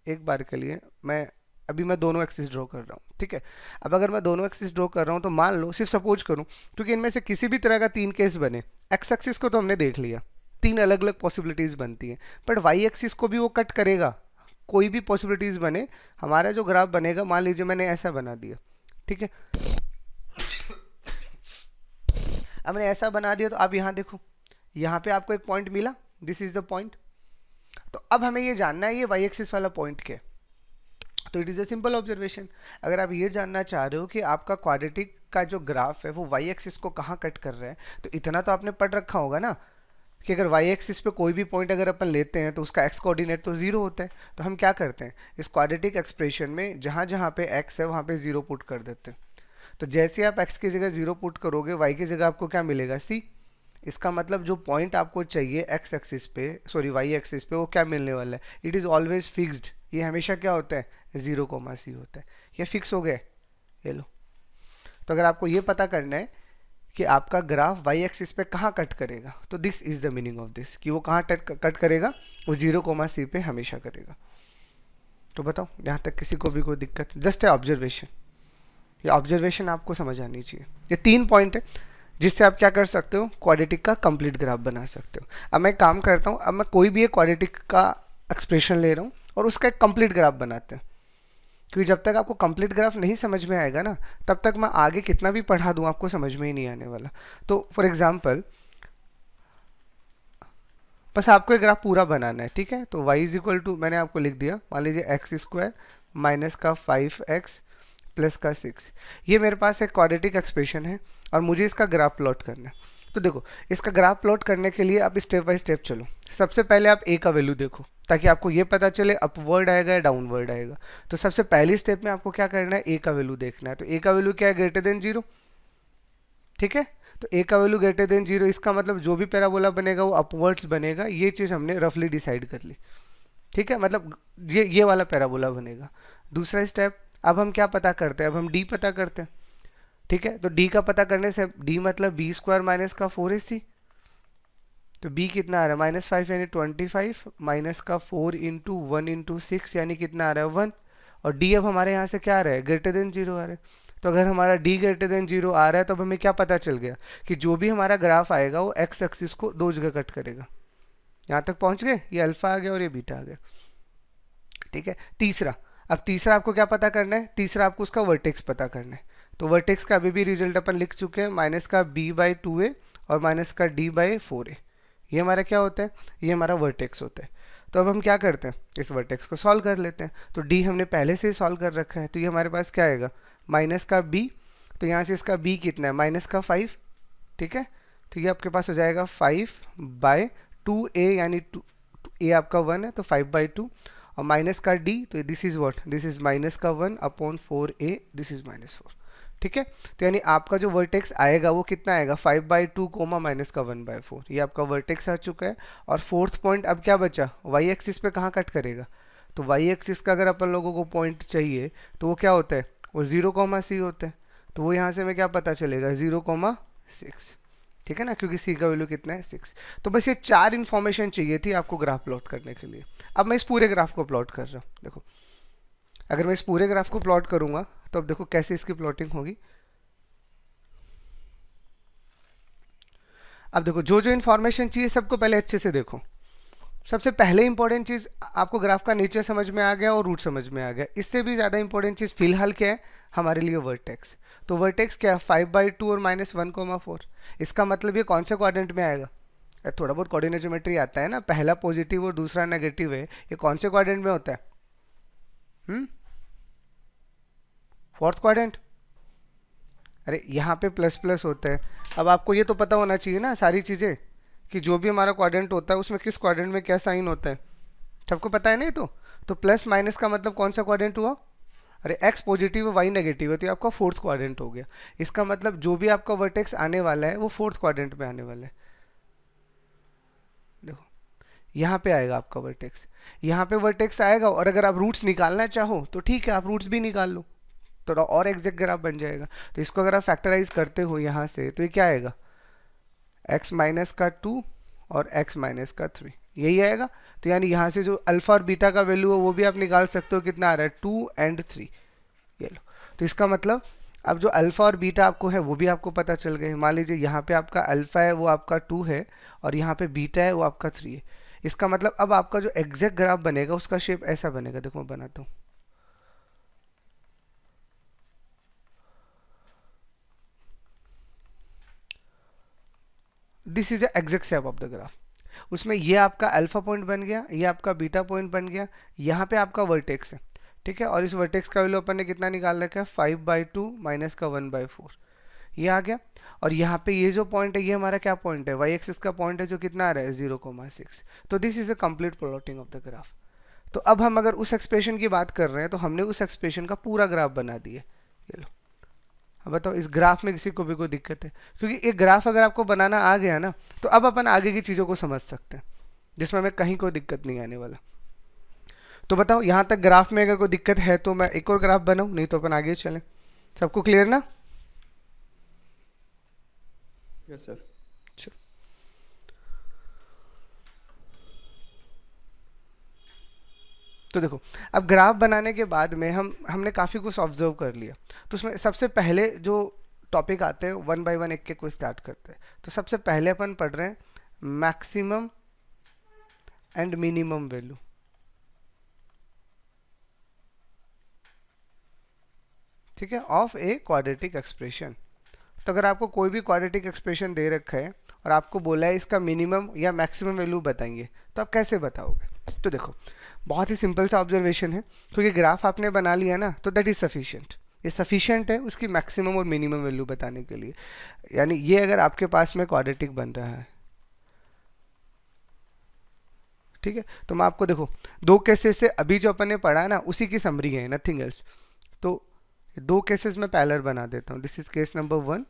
एक बार के लिए मैं दोनों एक्सिस ड्रॉ कर रहा हूँ, ठीक है। अब अगर मैं दोनों एक्सिस ड्रॉ कर रहा हूँ तो मान लो सिर्फ सपोज करूँ, क्योंकि इनमें से किसी भी तरह का तीन केस बने, एक्स एक्सिस को तो हमने देख लिया, तीन अलग अलग पॉसिबिलिटीज़ बनती हैं, बट वाई एक्सिस को भी वो कट करेगा, कोई भी पॉसिबिलिटीज़ बने। हमारा जो ग्राफ बनेगा, मान लीजिए मैंने ऐसा बना दिया, ठीक है, अब मैंने ऐसा बना दिया, तो आप यहाँ देखो, यहाँ पे आपको एक पॉइंट मिला, दिस इज द पॉइंट। तो अब हमें ये जानना है ये वाई एक्सिस वाला पॉइंट क्या है। तो it is a simple observation, अगर आप ये जानना चाह रहे हो कि आपका क्वाड्रेटिक का जो ग्राफ है वो वाई एक्सिस को कहाँ कट कर रहा है, तो इतना तो आपने पढ़ रखा होगा ना कि अगर वाई एक्सिस पे कोई भी पॉइंट अगर अपन लेते हैं तो उसका एक्स कोऑर्डिनेट तो जीरो होता है, तो हम क्या करते हैं इस क्वाड्रेटिक एक्सप्रेशन में जहाँ जहाँ पे एक्स है वहाँ पे जीरो पुट कर देते हैं। तो जैसे आप एक्स की जगह जीरो पुट करोगे वाई की जगह आपको क्या मिलेगा सी। इसका मतलब जो पॉइंट आपको चाहिए एक्स एक्सिस पे, सॉरी वाई एक्सिस पे, वो क्या मिलने वाला है, इट इज़ ऑलवेज फिक्स्ड। ये हमेशा क्या होता है, जीरो कोमा सी होता है। ये फिक्स हो गया, ये लो। तो अगर आपको ये पता करना है कि आपका ग्राफ वाई एक्सिस पे कहाँ कट करेगा, तो this is the meaning of this, कि वो कहाँ कट करेगा, वो जीरो कोमा सी पे हमेशा करेगा। तो बताओ यहाँ तक किसी को भी कोई दिक्कत, जस्ट है ऑब्जर्वेशन, ये ऑब्जर्वेशन आपको समझ आनी चाहिए। ये 3 पॉइंट है जिससे आप क्या कर सकते हो, क्वाड्रेटिक का कंप्लीट ग्राफ बना सकते हो। अब मैं काम करता हूँ, अब मैं कोई भी एक क्वाड्रेटिक का एक्सप्रेशन ले रहा हूँ और उसका एक कंप्लीट ग्राफ बनाते हैं, क्योंकि जब तक आपको कंप्लीट ग्राफ नहीं समझ में आएगा ना, तब तक मैं आगे कितना भी पढ़ा दूँ आपको समझ में ही नहीं आने वाला। तो फॉर एग्जाम्पल बस आपको एक ग्राफ पूरा बनाना है, ठीक है। तो y इज इक्वल टू, मैंने आपको लिख दिया, मान लीजिए एक्स स्क्वायर माइनस का 5x प्लस का 6, ये मेरे पास एक क्वाड्रेटिक एक्सप्रेशन है और मुझे इसका ग्राफ प्लॉट करना है। तो देखो इसका ग्राफ प्लॉट करने के लिए आप स्टेप बाय स्टेप चलो। सबसे पहले आप a का वैल्यू देखो ताकि आपको ये पता चले अपवर्ड आएगा या डाउनवर्ड आएगा। तो सबसे पहली स्टेप में आपको क्या करना है, a का वैल्यू देखना है। तो a का वैल्यू क्या है, ग्रेटर देन 0, ठीक है। तो a का वैल्यू ग्रेटर देन 0, इसका मतलब जो भी पैराबोला बनेगा वो अपवर्ड्स बनेगा, ये चीज़ हमने रफली डिसाइड कर ली, ठीक है। मतलब ये वाला पैराबोला बनेगा। दूसरा स्टेप, अब हम क्या पता करते हैं, अब हम d पता करते हैं, ठीक है। तो d का पता करने से d मतलब बी स्क्वायर माइनस का 4ac, तो b कितना आ रहा है -5 यानी 25 माइनस का 4 इंटू 1 इंटू 6 यानी कितना आ रहा है 1, और d अब हमारे यहाँ से क्या आ रहा है, ग्रेटर देन 0 आ रहा है। तो अगर हमारा d ग्रेटर देन 0 आ रहा है तो अब हमें क्या पता चल गया कि जो भी हमारा ग्राफ आएगा वो x एक्सिस को 2 जगह कट करेगा। यहाँ तक पहुँच गए, ये अल्फा आ गया और ये बीटा आ गया, ठीक है। तीसरा, अब तीसरा आपको क्या पता करना है, तीसरा आपको उसका वर्टेक्स पता करना है। तो वर्टेक्स का अभी भी रिजल्ट अपन लिख चुके हैं, माइनस का b/2a और माइनस का d/4a, ये हमारा क्या होता है, ये हमारा वर्टेक्स होता है। तो अब हम क्या करते हैं, इस वर्टेक्स को सॉल्व कर लेते हैं। तो d हमने पहले से ही सॉल्व कर रखा है, तो ये हमारे पास क्या आएगा, माइनस का b, तो यहाँ से इसका b कितना है, माइनस का 5, ठीक है। तो ये आपके पास हो जाएगा 5/2a यानी a आपका 1 है तो 5/2, और माइनस का d, तो this is what, this is minus का 1/4a, दिस इज -4, ठीक है। तो यानी आपका जो वर्टेक्स आएगा वो कितना आएगा, 5/2 कोमा माइनस का 1/4, ये आपका वर्टेक्स आ चुका है। और फोर्थ पॉइंट अब क्या बचा, वाई एक्सिस पे कहाँ कट करेगा, तो वाई एक्सिस का अगर अपन लोगों को पॉइंट चाहिए तो वो क्या होता है, वो 0, c होता है। तो वो यहाँ से हमें क्या पता चलेगा, 0,6, ठीक है ना, क्योंकि c का वैल्यू कितना है 6। तो बस ये 4 इन्फॉर्मेशन चाहिए थी आपको ग्राफ प्लॉट करने के लिए। अब मैं इस पूरे ग्राफ को प्लॉट कर रहा हूँ, देखो अगर मैं इस पूरे ग्राफ को प्लॉट करूंगा तो अब देखो कैसे इसकी प्लॉटिंग होगी। अब देखो जो जो इन्फॉर्मेशन चाहिए सबको पहले अच्छे से देखो। सबसे पहले इंपॉर्टेंट चीज, आपको ग्राफ का नेचर समझ में आ गया और रूट समझ में आ गया। इससे भी ज्यादा इंपॉर्टेंट चीज फिलहाल क्या है हमारे लिए, वर्टेक्स। तो वर्टेक्स क्या है, 5/2 और -1,4। इसका मतलब ये कौन से क्वाड्रेंट में आएगा, थोड़ा बहुत कोऑर्डिनेट ज्योमेट्री आता है ना, पहला पॉजिटिव और दूसरा नेगेटिव है, ये कौन से क्वाड्रेंट में होता है, फोर्थ क्वाड्रेंट। अरे यहाँ पे प्लस प्लस होता है। अब आपको ये तो पता होना चाहिए ना सारी चीज़ें, कि जो भी हमारा क्वाड्रेंट होता है उसमें किस क्वाड्रेंट में क्या साइन होता है, सबको पता है नहीं। तो प्लस माइनस का मतलब कौन सा क्वाड्रेंट हुआ, अरे एक्स पॉजिटिव है वाई नेगेटिव है, तो ये आपका फोर्थ क्वाड्रेंट हो गया। इसका मतलब जो भी आपका वर्टेक्स आने वाला है वो फोर्थ क्वाड्रेंट में आने वाला है। देखो यहाँ पे आएगा आपका वर्टेक्स, यहाँ पे वर्टेक्स आएगा, और अगर आप रूट्स निकालना चाहो तो ठीक है आप रूट्स भी निकाल लो, थोड़ा और एग्जैक्ट ग्राफ बन जाएगा। तो इसको अगर आप फैक्टराइज करते हो यहाँ से तो ये क्या आएगा, x माइनस का 2 और x माइनस का 3, यही आएगा। तो यानी यहाँ से जो अल्फा और बीटा का वैल्यू है वो भी आप निकाल सकते हो, कितना आ रहा है 2 और 3, ये लो। तो इसका मतलब अब जो अल्फा और बीटा आपको है वो भी आपको पता चल गए। मान लीजिए यहाँ पे आपका अल्फा है वो आपका 2 है और यहाँ पे बीटा है वो आपका 3 है। इसका मतलब अब आपका जो एग्जैक्ट ग्राफ बनेगा उसका शेप ऐसा बनेगा, देखो मैं बनाता हूँ। This is exact shape of the graph. उसमें ये आपका अल्फा पॉइंट बन गया, ये आपका बीटा पॉइंट बन गया, यहाँ पे आपका वर्टेक्स है, ठीक है। और इस वर्टेक्स का वैल्यू अपन ने कितना निकाल रखा है, 5/2 माइनस का 1/4। ये आ गया। और यहाँ पे ये जो पॉइंट है ये हमारा क्या पॉइंट है, वाई एक्सिस का पॉइंट है जो कितना आ रहा है 0,6। तो this is a complete plotting of the graph. तो अब हम अगर उस एक्सप्रेशन की बात कर रहे हैं तो हमने उस एक्सप्रेशन का पूरा ग्राफ बना दिया। ये लो, अब बताओ इस ग्राफ में किसी को भी कोई दिक्कत है? क्योंकि एक ग्राफ अगर आपको बनाना आ गया ना तो अब अपन आगे की चीज़ों को समझ सकते हैं जिसमें हमें कहीं कोई दिक्कत नहीं आने वाला। तो बताओ यहाँ तक ग्राफ में अगर कोई दिक्कत है तो मैं एक और ग्राफ बनाऊँ, नहीं तो अपन आगे चलें। सबको क्लियर ना? Yes sir. तो देखो अब ग्राफ बनाने के बाद में हमने काफ़ी कुछ ऑब्जर्व कर लिया। तो उसमें सबसे पहले जो टॉपिक आते हैं वन बाय वन एक के कोई स्टार्ट करते हैं। तो सबसे पहले अपन पढ़ रहे हैं मैक्सिमम एंड मिनिमम वैल्यू। ठीक है, ऑफ ए क्वाड्रेटिक एक्सप्रेशन। तो अगर आपको कोई भी क्वाड्रेटिक एक्सप्रेशन दे रखा है और आपको बोला है इसका मिनिमम या मैक्सिमम वैल्यू बताएंगे तो आप कैसे बताओगे? तो देखो बहुत ही सिंपल सा ऑब्जर्वेशन है, क्योंकि ग्राफ आपने बना लिया ना तो दैट इज सफिशिएंट। ये सफिशिएंट है उसकी मैक्सिमम और मिनिमम वैल्यू बताने के लिए। यानी ये अगर आपके पास में क्वाड्रेटिक बन रहा है, ठीक है, तो मैं आपको देखो दो केसेस से अभी जो अपन ने पढ़ा ना उसी की समरी है, नथिंग एल्स। तो दो केसेस में पैरेलल बना देता हूँ। This is case number 1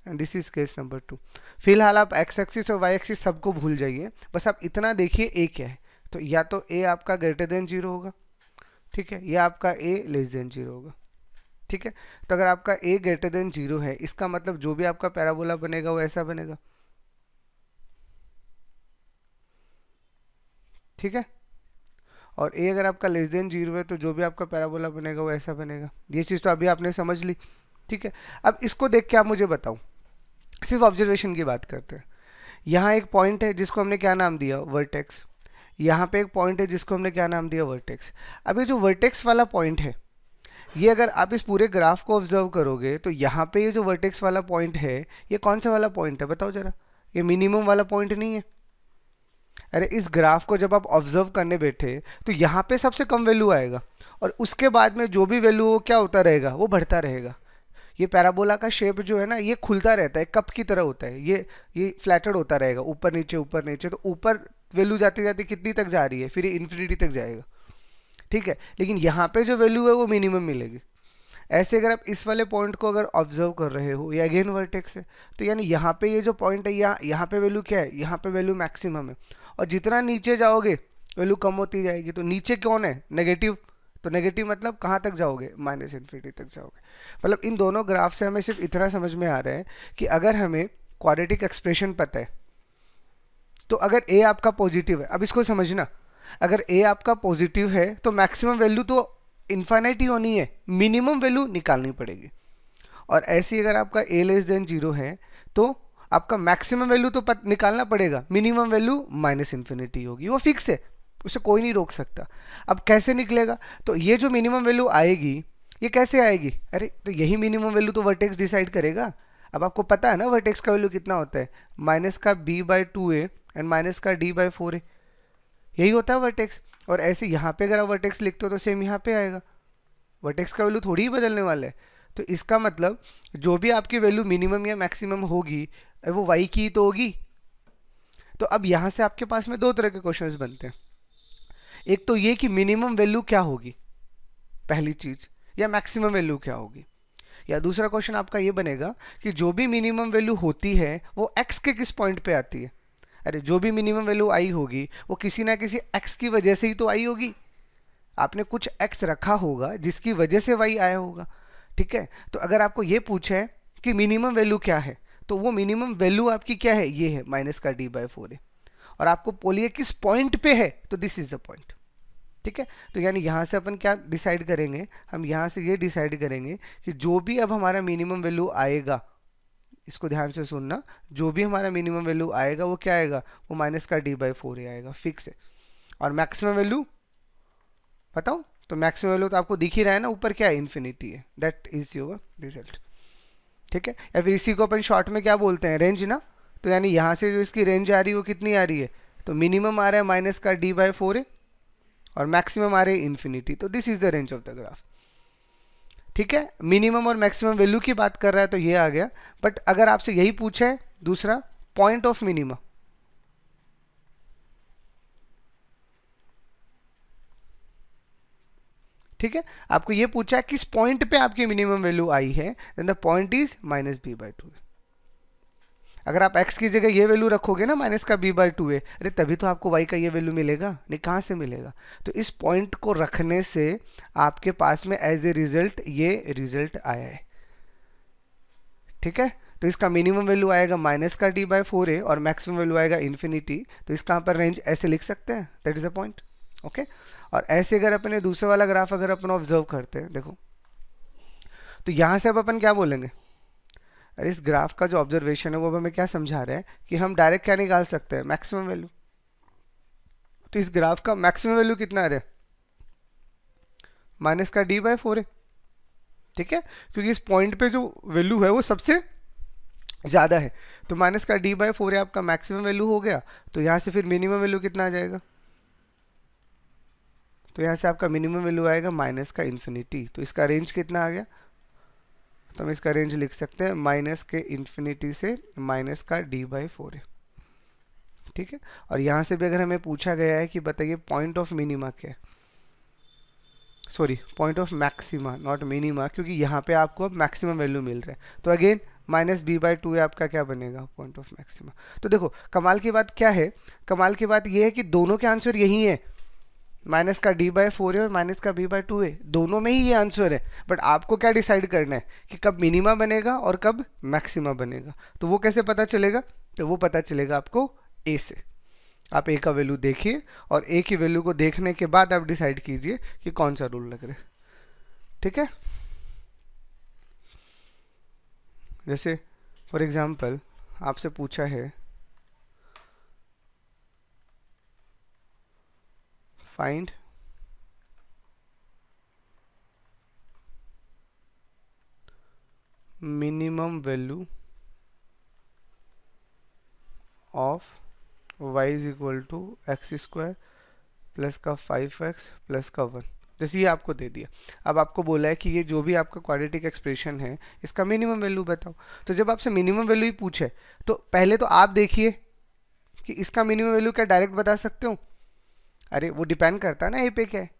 and this is case number 2। फिलहाल आप एक्स एक्सिस और वाई एक्सिस सबको भूल जाइए, बस आप इतना देखिए ए क्या है। तो या तो ए आपका ग्रेटर देन 0 होगा, ठीक है, या आपका ए लेस देन 0 होगा। ठीक है, तो अगर आपका ए ग्रेटर देन 0 है इसका मतलब जो भी आपका पैराबोला बनेगा वो ऐसा बनेगा। ठीक है, और ए अगर आपका लेस देन 0 है तो जो भी आपका पैराबोला बनेगा वो ऐसा बनेगा। ये चीज़ तो अभी आपने समझ ली। ठीक है, अब इसको देख के आप मुझे बताओ, सिर्फ ऑब्जर्वेशन की बात करते हैं। यहाँ एक पॉइंट है जिसको हमने क्या नाम दिया, वर्टेक्स। यहाँ पे एक पॉइंट है जिसको हमने क्या नाम दिया, वर्टेक्स। अब ये जो वर्टेक्स वाला पॉइंट है ये अगर आप इस पूरे ग्राफ को ऑब्जर्व करोगे तो यहाँ पे ये जो वर्टेक्स वाला पॉइंट है ये कौन सा वाला पॉइंट है बताओ जरा? ये मिनिमम वाला पॉइंट नहीं है? अरे इस ग्राफ को जब आप ऑब्जर्व करने बैठे तो यहाँ पे सबसे कम वैल्यू आएगा और उसके बाद में जो भी वैल्यू वो क्या होता रहेगा, वो बढ़ता रहेगा। ये पैराबोला का शेप जो है ना ये खुलता रहता है, कप की तरह होता है। ये फ्लैटेड होता रहेगा ऊपर नीचे ऊपर नीचे। तो ऊपर वैल्यू जाते जाते कितनी तक जा रही है, फिर ये इन्फिनिटी तक जाएगा। ठीक है, लेकिन यहाँ पे जो वैल्यू है वो मिनिमम मिलेगी। ऐसे अगर आप इस वाले पॉइंट को अगर ऑब्जर्व कर रहे हो, ये अगेन वर्टेक्स है, तो यानी यहाँ पे ये जो पॉइंट है यहाँ पे वैल्यू क्या है, यहाँ पे वैल्यू मैक्सिमम है। और जितना नीचे जाओगे वैल्यू कम होती जाएगी। तो नीचे कौन है, नेगेटिव। तो नेगेटिव मतलब कहाँ तक जाओगे, माइनस इन्फिनिटी तक जाओगे। मतलब इन दोनों ग्राफ से हमें सिर्फ इतना समझ में आ रहा है कि अगर हमें क्वाड्रेटिक एक्सप्रेशन पता है तो अगर ए आपका पॉजिटिव है, अब इसको समझना, अगर ए आपका पॉजिटिव है तो मैक्सिमम वैल्यू तो इन्फाइनाइट ही होनी है, मिनिमम वैल्यू निकालनी पड़ेगी। और ऐसे ही अगर आपका ए लेस देन 0 है तो आपका मैक्सिमम वैल्यू तो निकालना पड़ेगा, मिनिमम वैल्यू माइनस इन्फिनिटी होगी, वो फिक्स है, उसे कोई नहीं रोक सकता। अब कैसे निकलेगा, तो ये जो मिनिमम वैल्यू आएगी ये कैसे आएगी, अरे तो यही मिनिमम वैल्यू तो वर्टेक्स डिसाइड करेगा। अब आपको पता है ना वर्टेक्स का वैल्यू कितना होता है, माइनस का b/2a एंड माइनस का d/4a, यही होता है वर्टेक्स। और ऐसे यहाँ पे अगर आप वर्टेक्स लिखते हो तो सेम यहाँ पे आएगा, वर्टेक्स का वैल्यू थोड़ी ही बदलने वाला है। तो इसका मतलब जो भी आपकी वैल्यू मिनिमम या मैक्सिमम होगी वो y की ही तो होगी। तो अब यहाँ से आपके पास में दो तरह के क्वेश्चंस बनते हैं। एक तो ये कि मिनिमम वैल्यू क्या होगी पहली चीज, या मैक्सिमम वैल्यू क्या होगी। या दूसरा क्वेश्चन आपका ये बनेगा कि जो भी मिनिमम वैल्यू होती है वो x के किस पॉइंट पे आती है। अरे जो भी मिनिमम वैल्यू आई होगी वो किसी ना किसी x की वजह से ही तो आई होगी। आपने कुछ x रखा होगा जिसकी वजह से y आया होगा। ठीक है, तो अगर आपको ये पूछे कि मिनिमम वैल्यू क्या है तो वो मिनिमम वैल्यू आपकी क्या है, ये है माइनस का d/4a। और आपको बोलिए किस पॉइंट पे है, तो दिस इज द पॉइंट। ठीक है, तो यानी यहाँ से अपन क्या डिसाइड करेंगे, हम यहाँ से ये डिसाइड करेंगे कि जो भी अब हमारा मिनिमम वैल्यू आएगा, इसको ध्यान से सुनना, जो भी हमारा मिनिमम वैल्यू आएगा वो क्या आएगा, वो माइनस का d/4a आएगा, फिक्स है। और मैक्सिमम वैल्यू बताओ, तो मैक्सिमम वैल्यू तो आपको दिख ही रहा है ना, ऊपर क्या है, इन्फिनिटी है। That is your result. ठीक है, या फिर इसी को अपन शॉर्ट में क्या बोलते हैं, रेंज ना। तो यानी यहाँ से जो इसकी रेंज आ रही है वो कितनी आ रही है, तो मिनिमम आ रहा है माइनस का d/4a और मैक्सिमम आ रही है इन्फिनिटी। तो this is the range of the graph. ठीक है, मिनिमम और मैक्सिमम वैल्यू की बात कर रहा है तो ये आ गया। बट अगर आपसे यही पूछा है दूसरा, पॉइंट ऑफ मिनिमा, ठीक है, आपको ये पूछा है किस पॉइंट पे आपकी मिनिमम वैल्यू आई है, then the point is minus b by two. अगर आप x की जगह ये वैल्यू रखोगे ना माइनस का b बाई टू है, अरे तभी तो आपको y का ये वैल्यू मिलेगा, नहीं कहाँ से मिलेगा। तो इस पॉइंट को रखने से आपके पास में एज ए रिजल्ट ये रिजल्ट आया है, ठीक है। तो इसका मिनिमम वैल्यू आएगा माइनस का d बाई फोर है और मैक्सिमम वैल्यू आएगा इन्फिनिटी। तो इसका यहाँ पर रेंज ऐसे लिख सकते हैं, that is a point, okay. और ऐसे अगर अपने दूसरे वाला ग्राफ अगर अपन ऑब्जर्व करते हैं, देखो, तो यहाँ से अब अपन क्या बोलेंगे, अरे इस ग्राफ का जो ऑब्जर्वेशन है वो हमें क्या समझा रहा है कि हम डायरेक्ट क्या निकाल सकते हैं, मैक्सिमम वैल्यू। तो इस ग्राफ का मैक्सिमम वैल्यू कितना आ रहा है, माइनस का d बाई फोर है, ठीक है, क्योंकि इस पॉइंट पे जो वैल्यू है वो सबसे ज़्यादा है। तो माइनस का d बाई फोर है आपका मैक्सिमम वैल्यू हो गया। तो यहाँ से फिर मिनिमम वैल्यू कितना आ जाएगा, तो यहाँ से आपका मिनिमम वैल्यू आएगा माइनस का इन्फिनिटी। तो इसका रेंज कितना आ गया, तो हम इसका रेंज लिख सकते हैं माइनस के इन्फिनिटी से माइनस का d बाई फोर है, ठीक है। और यहाँ से भी अगर हमें पूछा गया है कि बताइए पॉइंट ऑफ मिनिमा क्या है, sorry point of maxima not minima, क्योंकि यहाँ पे आपको अब मैक्सिमम वैल्यू मिल रहा है। तो again minus b by two है आपका क्या बनेगा, पॉइंट ऑफ मैक्सिमा। तो देखो कमाल की बात क्या है, कमाल की बात ये है कि दोनों के आंसर यही है, माइनस का d बाई फोर है और माइनस का b बाई टू है, दोनों में ही ये आंसर है। बट आपको क्या डिसाइड करना है कि कब मिनिमा बनेगा और कब मैक्सिमा बनेगा। तो वो कैसे पता चलेगा, तो वो पता चलेगा आपको a से। आप a का वैल्यू देखिए और a की वैल्यू को देखने के बाद आप डिसाइड कीजिए कि कौन सा रूल लग रहा है, ठीक है। जैसे फॉर एग्जाम्पल आपसे पूछा है find minimum value of y is equal to x square plus का 5x प्लस का 1, जैसे ये आपको दे दिया। अब आपको बोला है कि ये जो भी आपका क्वाड्रेटिक एक्सप्रेशन है इसका मिनिमम वैल्यू बताओ। तो जब आपसे मिनिमम वैल्यू ही पूछे तो पहले तो आप देखिए कि इसका मिनिमम वैल्यू क्या डायरेक्ट बता सकते हो, अरे वो डिपेंड करता है ना ए पे क्या है।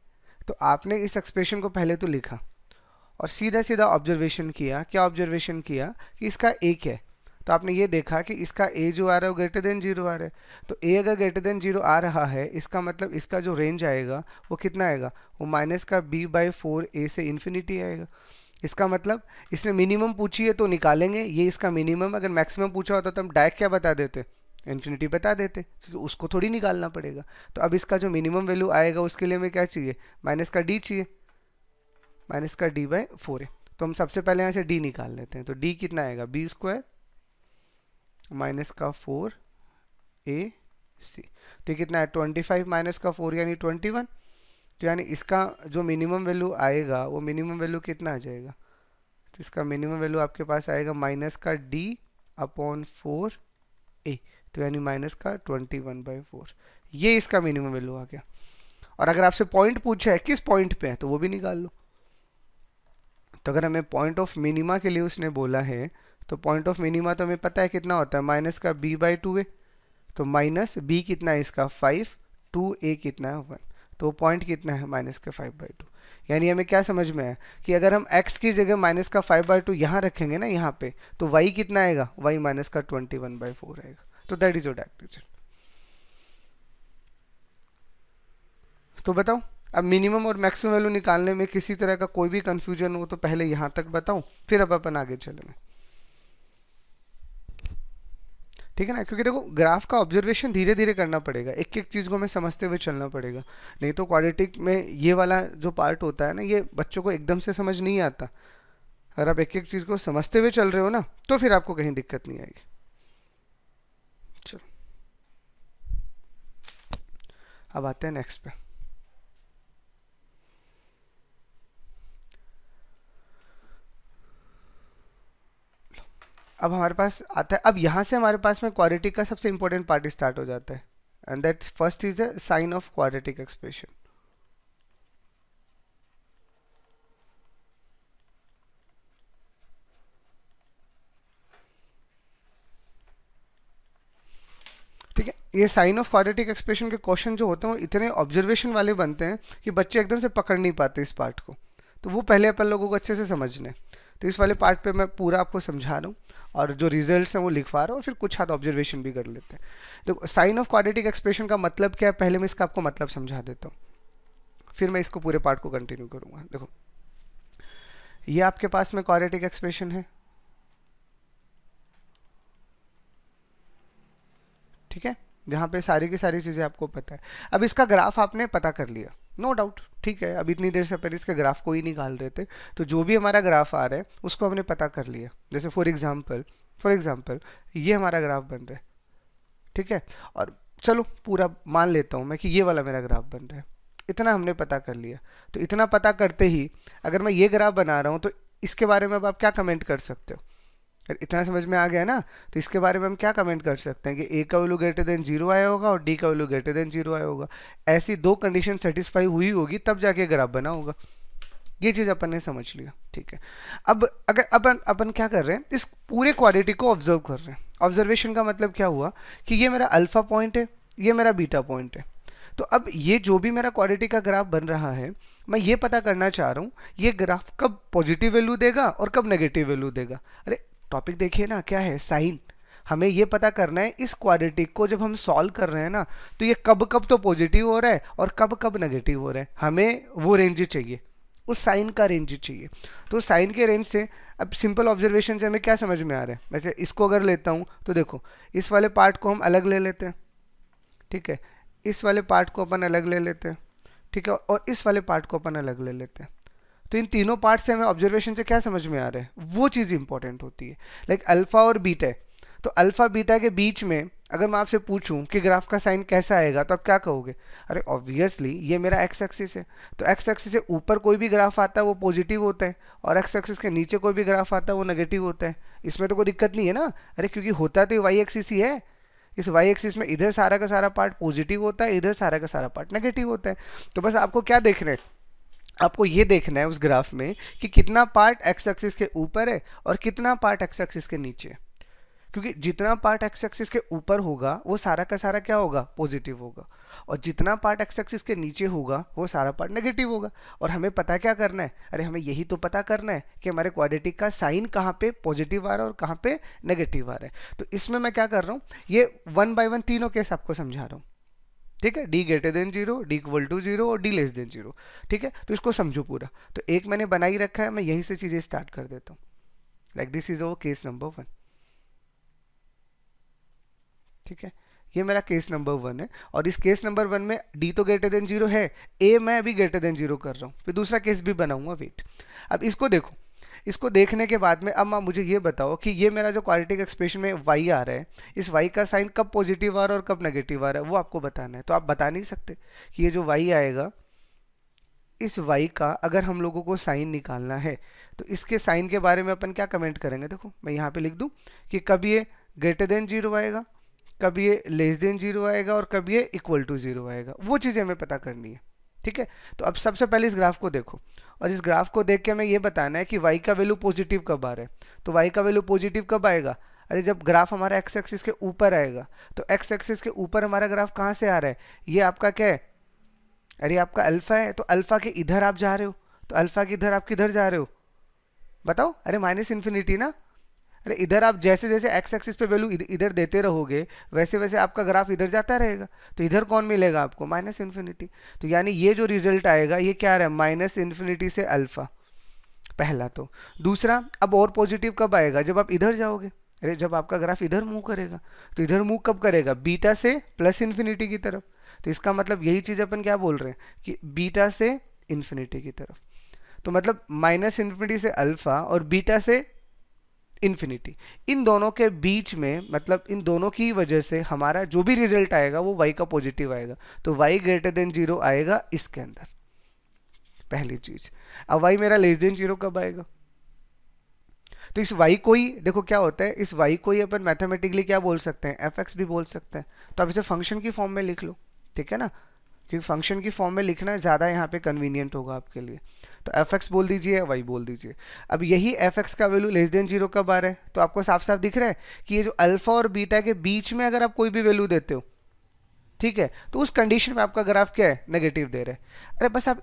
तो आपने इस एक्सप्रेशन को पहले तो लिखा और सीधा सीधा ऑब्जर्वेशन किया, क्या ऑब्जर्वेशन किया कि इसका ए क्या है। तो आपने ये देखा कि इसका a जो आ रहा है वो ग्रेटर देन जीरो आ रहा है। तो a अगर ग्रेटर देन जीरो आ रहा है इसका मतलब इसका जो रेंज आएगा वो कितना आएगा, वो माइनस का b बाई फोर ए से इन्फिनिटी आएगा। इसका मतलब इसने मिनिमम पूछी है तो निकालेंगे ये इसका मिनिमम, अगर मैक्सिमम पूछा होता तो हम डायरेक्ट क्या बता देते, इन्फिनिटी बता देते, क्योंकि उसको थोड़ी निकालना पड़ेगा। तो अब इसका जो मिनिमम वैल्यू आएगा उसके लिए हमें क्या चाहिए, माइनस का d चाहिए, माइनस का d बाई फोर है। तो हम सबसे पहले यहाँ से d निकाल लेते हैं। तो d कितना आएगा, बी स्क्वायर माइनस का फोर ए सी। तो कितना है 25 माइनस का फोर यानी 21। तो यानी इसका जो मिनिमम वैल्यू आएगा वो मिनिमम वैल्यू कितना आ जाएगा, तो इसका मिनिमम वैल्यू आपके पास आएगा माइनस का d अपॉन फोर ए, तो यानी माइनस का 21 बाई फोर, ये इसका मिनिमम वैल्यू आ गया। और अगर आपसे पॉइंट पूछा है किस पॉइंट पे है तो वो भी निकाल लो। तो अगर हमें पॉइंट ऑफ मिनिमा के लिए उसने बोला है तो पॉइंट ऑफ मिनिमा तो हमें पता है कितना होता है, माइनस का b बाई टू है। तो माइनस b कितना है इसका 5, 2a कितना है 1, तो पॉइंट कितना है माइनस का 5 बाई टू। यानी हमें क्या समझ में आया कि अगर हम x की जगह माइनस का 5 बाई टू यहाँ रखेंगे ना यहाँ पे, तो y कितना आएगा, y माइनस का 21 बाई फोर आएगा। तो that is your direct result. तो बताओ अब मिनिमम और मैक्सिमम वैल्यू निकालने में किसी तरह का कोई भी कंफ्यूजन हो तो पहले यहाँ तक बताऊं, फिर अब अपन आगे चलेंगे, ठीक है ना। क्योंकि देखो ग्राफ का ऑब्जर्वेशन धीरे धीरे करना पड़ेगा, एक एक चीज़ को हमें समझते हुए चलना पड़ेगा, नहीं तो क्वाड्रेटिक में ये वाला जो पार्ट होता है ना ये बच्चों को एकदम से समझ नहीं आता। अगर आप एक एक चीज़ को समझते हुए चल रहे हो ना तो फिर आपको कहीं दिक्कत नहीं आएगी। चलो अब आते हैं नेक्स्ट पे। अब हमारे पास आता है, अब यहाँ से हमारे पास में क्वाड्रेटिक का सबसे इंपॉर्टेंट पार्ट स्टार्ट हो जाता है, and that first is the sign of quadratic expression. ये साइन ऑफ क्वाड्रेटिक एक्सप्रेशन के क्वेश्चन जो होते हैं वो इतने ऑब्जर्वेशन वाले बनते हैं कि बच्चे एकदम से पकड़ नहीं पाते इस पार्ट को, तो वो पहले अपन लोगों को अच्छे से समझने। तो इस वाले पार्ट पे मैं पूरा आपको समझा रहा हूँ और जो रिजल्ट्स हैं वो लिखवा रहा हूँ और फिर कुछ हाथ ऑब्जर्वेशन भी कर लेते हैं। तो साइन ऑफ क्वाड्रेटिक एक्सप्रेशन का मतलब क्या है, पहले मैं इसका आपको मतलब समझा देता हूँ, फिर मैं इसको पूरे पार्ट को कंटिन्यू करूँगा। देखो ये आपके पास में क्वाड्रेटिक एक्सप्रेशन है, ठीक है, जहाँ पे सारी की सारी चीज़ें आपको पता है। अब इसका ग्राफ आपने पता कर लिया, नो डाउट, ठीक है, अब इतनी देर से पहले इसके ग्राफ को ही निकाल रहे थे, तो जो भी हमारा ग्राफ आ रहा है उसको हमने पता कर लिया। जैसे फॉर एग्जाम्पल ये हमारा ग्राफ बन रहा है, ठीक है, और चलो पूरा मान लेता हूँ मैं कि ये वाला मेरा ग्राफ बन रहा है, इतना हमने पता कर लिया। तो इतना पता करते ही अगर मैं ये ग्राफ बना रहा हूँ तो इसके बारे में अब आप क्या कमेंट कर सकते हो, इतना समझ में आ गया ना। तो इसके बारे में हम क्या कमेंट कर सकते हैं कि ए का वैल्यू ग्रेटर देन 0 आया होगा और डी का वैल्यू ग्रेटर देन 0 आया होगा, ऐसी दो कंडीशन सेटिस्फाई हुई होगी तब जाके ग्राफ बना होगा। ये चीज़ अपन ने समझ लिया, ठीक है। अब अगर अपन अपन क्या कर रहे हैं, इस पूरे क्वाड्रेटिक को ऑब्जर्व कर रहे हैं। ऑब्जर्वेशन का मतलब क्या हुआ कि ये मेरा अल्फा पॉइंट है, ये मेरा बीटा पॉइंट है। तो अब ये जो भी मेरा क्वाड्रेटिक का ग्राफ बन रहा है, मैं ये पता करना चाह रहा हूँ ये ग्राफ कब पॉजिटिव वैल्यू देगा और कब नेगेटिव वैल्यू देगा। अरे टॉपिक देखिए ना, क्या है, साइन। हमें ये पता करना है इस क्वाड्रेटिक को जब हम सॉल्व कर रहे हैं ना, तो ये कब कब तो पॉजिटिव हो रहा है और कब कब नेगेटिव हो रहा है, हमें वो रेंज चाहिए, उस साइन का रेंज चाहिए। तो साइन के रेंज से अब सिंपल ऑब्जर्वेशन से हमें क्या समझ में आ रहा है, वैसे इसको अगर लेता हूँ तो देखो इस वाले पार्ट को हम अलग ले लेते हैं, ठीक है, इस वाले पार्ट को अपन अलग ले लेते हैं, ठीक है, और इस वाले पार्ट को अपन अलग ले लेते हैं। तो इन तीनों पार्ट से हमें ऑब्जर्वेशन से क्या समझ में आ रहा है, वो चीज़ इंपॉर्टेंट होती है। लाइक अल्फा और बीटा है, तो अल्फा बीटा के बीच में अगर मैं आपसे पूछूं कि ग्राफ का साइन कैसा आएगा तो आप क्या कहोगे, अरे ऑब्वियसली ये मेरा एक्स एक्सिस है, तो एक्स एक्सिस से ऊपर कोई भी ग्राफ आता है वो पॉजिटिव होता है और एक्स एक्सिस के नीचे कोई भी ग्राफ आता है वो नेगेटिव होता है। इसमें तो कोई दिक्कत नहीं है ना, अरे क्योंकि होता तो वाई एक्सिस ही है। इस वाई एक्सिस में इधर सारा का सारा पार्ट पॉजिटिव होता है, इधर सारा का सारा पार्ट नेगेटिव होता है। तो बस आपको क्या देखना है, आपको ये देखना है उस ग्राफ में कि कितना पार्ट एक्स एक्सिस के ऊपर है और कितना पार्ट एक्स एक्सिस के नीचे है। क्योंकि जितना पार्ट एक्स एक्सिस के ऊपर होगा वो सारा का सारा क्या होगा, पॉजिटिव होगा, और जितना पार्ट एक्स एक्सिस के नीचे होगा वो सारा पार्ट नेगेटिव होगा। और हमें पता क्या करना है, अरे हमें यही तो पता करना है कि हमारे क्वाड्रेटिक का साइन कहाँ पे पॉजिटिव आ रहा है और कहाँ पे नेगेटिव आ रहा है। तो इसमें मैं क्या कर रहा हूँ, ये 1 बाय 1 तीनों केस आपको समझा रहा हूँ, ठीक है, d greater than 0, d equal to 0 और डी लेस देन 0, ठीक है। तो इसको समझो पूरा। तो एक मैंने बना ही रखा है, मैं यहीं से चीज़ें स्टार्ट कर देता हूँ। Like this is over case number 1, ठीक है, ये मेरा केस नंबर 1 है। और इस केस नंबर 1 में डी तो ग्रेटर देन 0 है, ए मैं अभी ग्रेटर देन 0 कर रहा हूँ, फिर दूसरा केस भी बनाऊंगा, वेट। अब इसको देखो, इसको देखने के बाद में अब माँ मुझे ये बताओ कि ये मेरा जो क्वाड्रेटिक एक्सप्रेशन में y आ रहा है, इस y का साइन कब पॉजिटिव आ रहा है और कब नेगेटिव आ रहा है, वो आपको बताना है। तो आप बता नहीं सकते कि ये जो y आएगा, इस y का अगर हम लोगों को साइन निकालना है तो इसके साइन के बारे में अपन क्या कमेंट करेंगे। देखो मैं यहाँ पे लिख दूँ कि कब ये ग्रेटर देन 0 आएगा, कब ये लेस देन 0 आएगा और कब ये इक्वल टू 0 आएगा, वो चीज़ें हमें पता करनी है, ठीक है। तो अब सबसे पहले इस ग्राफ को देखो और इस ग्राफ को देख के हमें ये बताना है कि y का वैल्यू पॉजिटिव कब आ रहा है। तो y का वैल्यू पॉजिटिव कब आएगा, अरे जब ग्राफ हमारा एक्स एक्सिस के ऊपर आएगा। तो एक्स एक्सिस के ऊपर हमारा ग्राफ कहाँ से आ रहा है, ये आपका क्या है, अरे आपका अल्फा है, तो अल्फा के इधर आप जा रहे हो, तो अल्फा के इधर आप किधर जा रहे हो बताओ, अरे माइनस इन्फिनिटी ना। अरे इधर आप जैसे जैसे एक्स एक्सिस पे वैल्यू इधर देते रहोगे वैसे वैसे आपका ग्राफ इधर जाता रहेगा, तो इधर कौन मिलेगा आपको, माइनस इन्फिनिटी। तो यानी ये जो रिजल्ट आएगा ये क्या आ रहा है, माइनस इन्फिनिटी से अल्फा, पहला। तो दूसरा, अब और पॉजिटिव कब आएगा, जब आप इधर जाओगे, अरे जब आपका ग्राफ इधर मूव करेगा। तो इधर मूव कब करेगा, बीटा से प्लस इन्फिनिटी की तरफ। तो इसका मतलब यही चीज़ अपन क्या बोल रहे हैं कि बीटा से इन्फिनिटी की तरफ। तो मतलब माइनस इन्फिनिटी से अल्फा और बीटा से इन्फिनिटी, इन दोनों के बीच में, मतलब इन दोनों की वजह से हमारा जो भी रिजल्ट आएगा वो y का पॉजिटिव आएगा। तो y ग्रेटर देन 0 आएगा इसके अंदर, पहली चीज। अब y मेरा लेस देन 0 कब आएगा, तो इस y को ही देखो क्या होता है, इस y को ही अपन मैथमेटिकली क्या बोल सकते हैं, fx भी बोल सकते हैं। तो आप इसे फंक्शन की फॉर्म में लिख लो, ठीक है ना, क्योंकि फंक्शन की फॉर्म में लिखना ज़्यादा यहाँ पे कन्वीनियंट होगा आपके लिए। तो एफ एक्स बोल दीजिए, वाई बोल दीजिए। अब यही एफ एक्स का वैल्यू लेस देन 0 कब आ रहा है, तो आपको साफ साफ दिख रहा है कि ये जो अल्फा और बीटा के बीच में अगर आप कोई भी वैल्यू देते हो, ठीक है, तो उस कंडीशन में आपका ग्राफ क्या है, नेगेटिव दे रहा है। अरे बस आप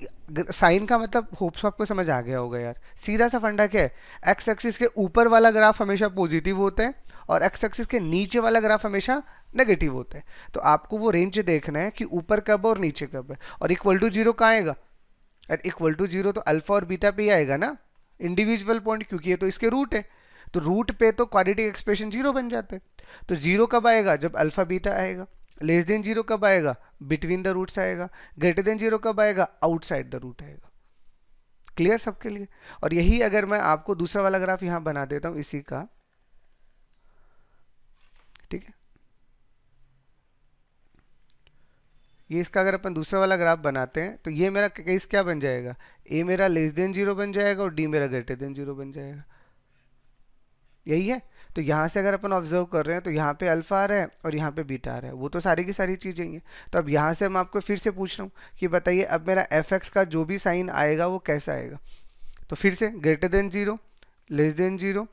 साइन का मतलब होप्स आपको समझ आ गया होगा यार, सीधा सा फंडा क्या है, एक्स एक्सिस के ऊपर वाला ग्राफ हमेशा पॉजिटिव होता है और एक्स एक्सिस के नीचे वाला ग्राफ हमेशा नेगेटिव होता है। तो आपको वो रेंज देखना है कि ऊपर कब और नीचे कब है। और इक्वल टू जीरो कहाँ आएगा, और इक्वल टू जीरो तो अल्फा और बीटा पे ही आएगा ना, इंडिविजुअल पॉइंट, क्योंकि ये तो इसके रूट है। तो रूट पे तो क्वाड्रेटिक एक्सप्रेशन जीरो बन जाते हैं। तो जीरो कब आएगा, जब अल्फा बीटा आएगा। लेस देन जीरो कब आएगा, बिटवीन द रूट्स आएगा। ग्रेटर देन जीरो कब आएगा, आउटसाइड द रूट आएगा। क्लियर सबके लिए। और यही अगर मैं आपको दूसरा वाला ग्राफ यहां बना देता हूं इसी का, ठीक है, ये इसका अगर अपन दूसरा वाला ग्राफ बनाते हैं तो ये मेरा केस क्या बन जाएगा, ए मेरा लेस देन जीरो बन जाएगा और डी मेरा ग्रेटर देन जीरो बन जाएगा। यही है। तो यहाँ से अगर अपन ऑब्जर्व कर रहे हैं तो यहाँ पे अल्फा आ रहा है और यहाँ पे बीटा आ रहा है, वो तो सारी की सारी चीज़ें ही हैं। तो अब यहाँ से मैं आपको फिर से पूछ रहा हूँ कि बताइए अब मेरा एफ एक्स का जो भी साइन आएगा वो कैसा आएगा। तो फिर से greater than zero, less than zero,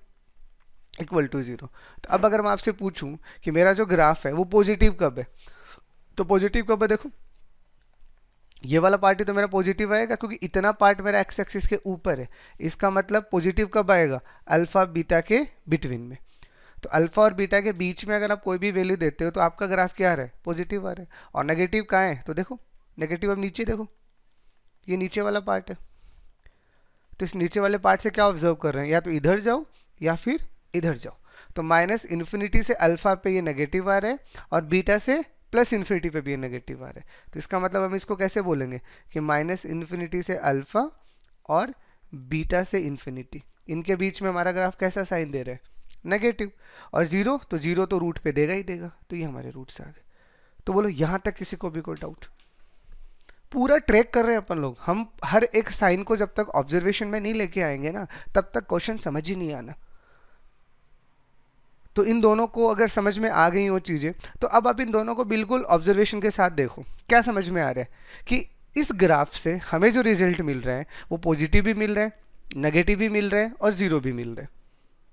equal to zero. तो अब अगर मैं आपसे पूछूं कि मेरा जो ग्राफ है वो पॉजिटिव कब है, तो पॉजिटिव कब है, देखो ये वाला पार्ट ही तो मेरा पॉजिटिव आएगा क्योंकि इतना पार्ट मेरा एक्स एक्सिस के ऊपर है। इसका मतलब पॉजिटिव कब आएगा, अल्फा बीटा के बिटवीन में। तो अल्फा और बीटा के बीच में अगर आप कोई भी वैल्यू देते हो तो आपका ग्राफ क्या आ रहा है, पॉजिटिव आ रहा है। और नेगेटिव कहाँ है, तो देखो नेगेटिव अब नीचे देखो, ये नीचे वाला पार्ट है। तो इस नीचे वाले पार्ट से क्या ऑब्जर्व कर रहे हैं, या तो इधर जाओ या फिर इधर जाओ। तो माइनस इन्फिनिटी से अल्फा पे ये नेगेटिव आ रहा है और बीटा से प्लस इन्फिनिटी पे भी ये नेगेटिव आ रहा है। तो इसका मतलब हम इसको कैसे बोलेंगे कि माइनस इन्फिनिटी से अल्फा और बीटा से इन्फिनिटी, इनके बीच में हमारा ग्राफ कैसा साइन दे रहा है, नेगेटिव। और जीरो, तो जीरो तो रूट पे देगा ही देगा, तो ये हमारे रूट से आ गए। तो बोलो यहाँ तक किसी को भी कोई डाउट, पूरा ट्रैक कर रहे हैं अपन लोग। हम हर एक साइन को जब तक ऑब्जर्वेशन में नहीं लेके आएंगे ना तब तक क्वेश्चन समझ ही नहीं आना। तो इन दोनों को अगर समझ में आ गई वो चीज़ें तो अब आप इन दोनों को बिल्कुल ऑब्जर्वेशन के साथ देखो क्या समझ में आ रहा है कि इस ग्राफ से हमें जो रिजल्ट मिल रहा है वो पॉजिटिव भी मिल रहा है, नेगेटिव भी मिल रहा है और जीरो भी मिल रहा है।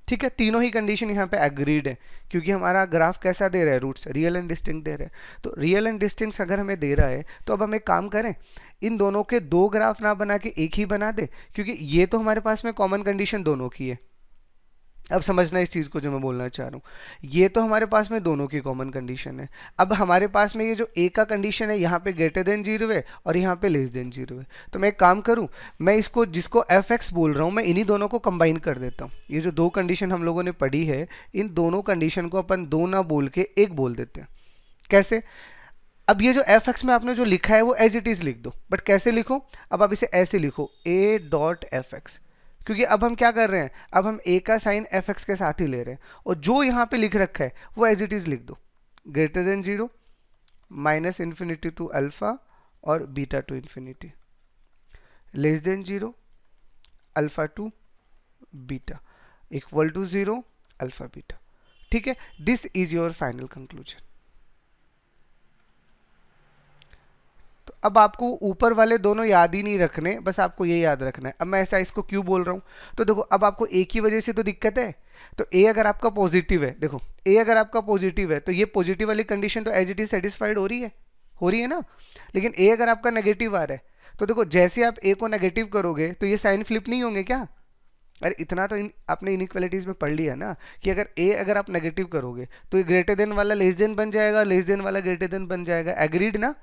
ठीक है, तीनों ही कंडीशन यहाँ पे एग्रीड है क्योंकि हमारा ग्राफ कैसा दे रहा है, रूट्स रियल एंड डिस्टिंक्ट दे रहा है। तो रियल एंड डिस्टिंक्ट अगर हमें दे रहा है तो अब हम एक काम करें, इन दोनों के दो ग्राफ ना बना के एक ही बना दे, क्योंकि ये तो हमारे पास में कॉमन कंडीशन दोनों की है। अब समझना इस चीज़ को जो मैं बोलना चाह रहा हूँ, ये तो हमारे पास में दोनों की कॉमन कंडीशन है। अब हमारे पास में ये जो ए का कंडीशन है यहाँ पे ग्रेटर देन जीरो है और यहाँ पे लेस देन जीरो है। तो मैं एक काम करूँ, मैं इसको जिसको एफ एक्स बोल रहा हूँ मैं इन्हीं दोनों को कंबाइन कर देता हूँ। ये जो दो कंडीशन हम लोगों ने पढ़ी है इन दोनों कंडीशन को अपन दो ना बोल के एक बोल देते हैं। कैसे, अब ये जो एफ एक्स में आपने जो लिखा है वो एज इट इज़ लिख दो, बट कैसे लिखो, अब आप इसे ऐसे लिखो ए डॉट एफ एक्स, क्योंकि अब हम क्या कर रहे हैं, अब हम ए का साइन एफ एक्स के साथ ही ले रहे हैं और जो यहाँ पे लिख रखा है वो एज इट इज लिख दो, greater than zero, minus infinity to alpha और beta to infinity, less than zero, alpha to beta, equal to zero, alpha beta. ठीक है, this is your final conclusion. तो अब आपको ऊपर वाले दोनों याद ही नहीं रखने, बस आपको ये याद रखना है। अब मैं ऐसा इसको क्यों बोल रहा हूँ, तो देखो अब आपको ए की वजह से तो दिक्कत है। तो ए अगर आपका पॉजिटिव है, देखो ए अगर आपका पॉजिटिव है तो ये पॉजिटिव वाली कंडीशन तो एज इट इज सेटिस्फाइड हो रही है ना। लेकिन ए अगर आपका नेगेटिव आ रहा है तो देखो जैसे आप ए को नेगेटिव करोगे तो ये साइन फ्लिप नहीं होंगे क्या। अरे इतना तो आपने इनइक्वालिटीज में पढ़ लिया ना कि अगर आप नेगेटिव करोगे तो ये ग्रेटर देन वाला लेस देन बन जाएगा, लेस देन वाला ग्रेटर देन बन जाएगा, एग्रीड ना।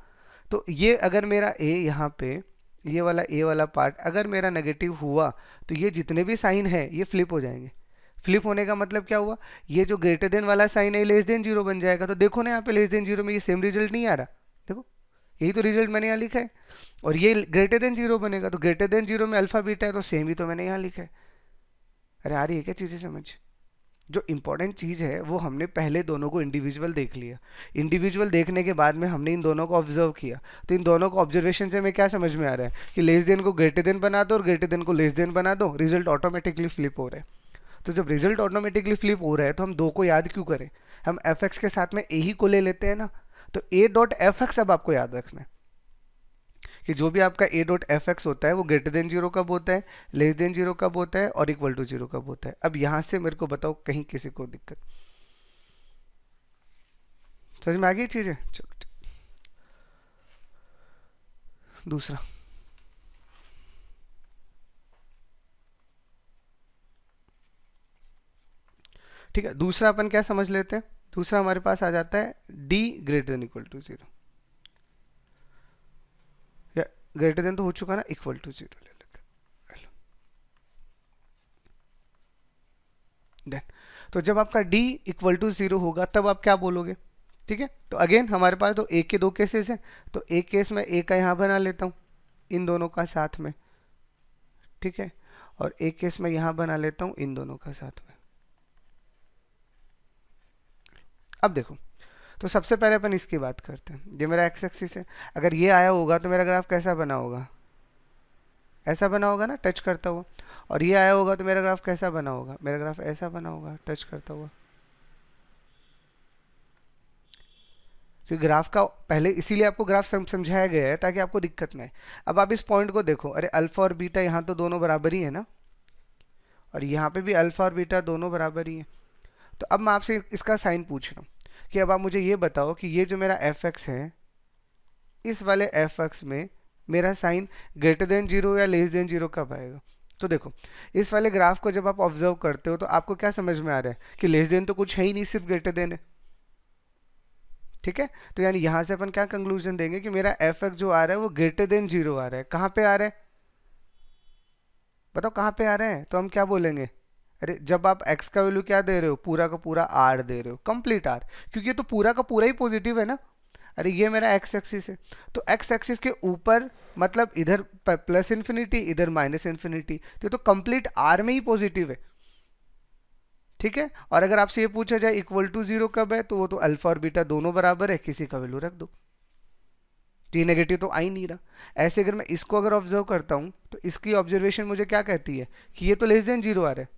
तो ये अगर मेरा ए यहाँ पे ये वाला ए वाला पार्ट अगर मेरा नेगेटिव हुआ तो ये जितने भी साइन है ये फ्लिप हो जाएंगे। फ्लिप होने का मतलब क्या हुआ, ये जो ग्रेटर देन वाला साइन है लेस देन जीरो बन जाएगा। तो देखो ना यहाँ पे लेस देन जीरो में ये सेम रिजल्ट नहीं आ रहा, देखो यही तो रिजल्ट मैंने यहाँ लिखा है। और ये ग्रेटर देन जीरो बनेगा तो ग्रेटर देन जीरो में अल्फा बीटा है तो सेम ही तो मैंने यहाँ लिखा है। अरे आ रही है क्या चीज़ें समझ। जो इंपॉर्टेंट चीज़ है वो हमने पहले दोनों को इंडिविजुअल देख लिया, इंडिविजुअल देखने के बाद में हमने इन दोनों को ऑब्जर्व किया। तो इन दोनों को ऑब्जर्वेशन से हमें क्या समझ में आ रहा है कि लेस देन को ग्रेटर देन बना दो और ग्रेटर देन को लेस देन बना दो, रिजल्ट ऑटोमेटिकली फ्लिप हो रहा है। तो जब रिजल्ट ऑटोमेटिकली फ्लिप हो रहा है तो हम दो को याद क्यों करें, हम एफ एक्स के साथ में ए ही को ले लेते हैं ना। तो ए डॉट एफ एक्स अब आपको याद रखना है कि जो भी आपका ए डॉट एफ एक्स होता है वो ग्रेटर देन जीरो कब होता है, लेस देन जीरो कब होता है और इक्वल टू जीरो कब होता है। अब यहां से मेरे को बताओ कहीं किसी को दिक्कत समझ में आ गई चीजें। चलो दूसरा, ठीक है। दूसरा अपन क्या समझ लेते हैं, दूसरा हमारे पास आ जाता है d greater than equal to 0, या ग्रेटर देन तो हो चुका ना, इक्वल टू 0 ले लेते हैं। देन तो जब आपका d इक्वल टू 0 होगा तब आप क्या बोलोगे, ठीक है। तो अगेन हमारे पास तो a के दो केसेस हैं, तो एक केस में a का यहाँ बना लेता हूँ इन दोनों का साथ में, ठीक है, और एक केस में यहाँ बना लेता हूँ इन दोनों का साथ में। अब देखो, तो सबसे पहले अपन इसकी बात करते हैं। ये मेरा एक्स एक्सिस है, अगर ये आया होगा तो मेरा ग्राफ कैसा बना होगा, ऐसा बना होगा ना, टच करता हुआ। और ये आया होगा तो मेरा ग्राफ कैसा बना होगा, मेरा ग्राफ ऐसा बना होगा, टच करता हुआ। क्योंकि ग्राफ का पहले इसीलिए आपको ग्राफ समझाया गया है ताकि आपको दिक्कत ना आए। अब आप इस पॉइंट को देखो, अरे अल्फा और बीटा यहाँ तो दोनों बराबर ही है ना, और यहाँ पे भी अल्फा और बीटा दोनों बराबर ही है। तो अब मैं आपसे इसका साइन पूछ रहा हूँ कि अब आप मुझे ये बताओ कि ये जो मेरा एफ एक्स है, इस वाले एफ एक्स में मेरा साइन ग्रेटर देन 0 या लेस देन 0 कब आएगा। तो देखो, इस वाले ग्राफ को जब आप ऑब्जर्व करते हो तो आपको क्या समझ में आ रहा है कि लेस देन तो कुछ है ही नहीं, सिर्फ ग्रेटर देन है, ठीक है। तो यानी यहां से अपन क्या कंक्लूजन देंगे कि मेरा एफ एक्स जो आ रहा है वो ग्रेटर देन 0 आ रहा है। कहां पे आ रहा है, बताओ कहां पे आ रहा है। तो हम क्या बोलेंगे, अरे जब आप x का वैल्यू क्या दे रहे हो, पूरा का पूरा r दे रहे हो, कंप्लीट r, क्योंकि ये तो पूरा का पूरा ही पॉजिटिव है ना। अरे ये मेरा x एक्सिस है, तो x एक्सिस के ऊपर मतलब इधर प्लस इन्फिनिटी, इधर माइनस इन्फिनिटी, तो ये तो कंप्लीट r में ही पॉजिटिव है, ठीक है। और अगर आपसे ये पूछा जाए इक्वल टू 0 कब है, तो वो तो अल्फा और बीटा दोनों बराबर है, किसी का वैल्यू रख दो, तो ये नेगेटिव तो आ ही नहीं रहा। ऐसे अगर मैं इसको अगर ऑब्जर्व करता हूं तो इसकी ऑब्जर्वेशन मुझे क्या कहती है कि ये तो लेस देन 0 आ रहा है,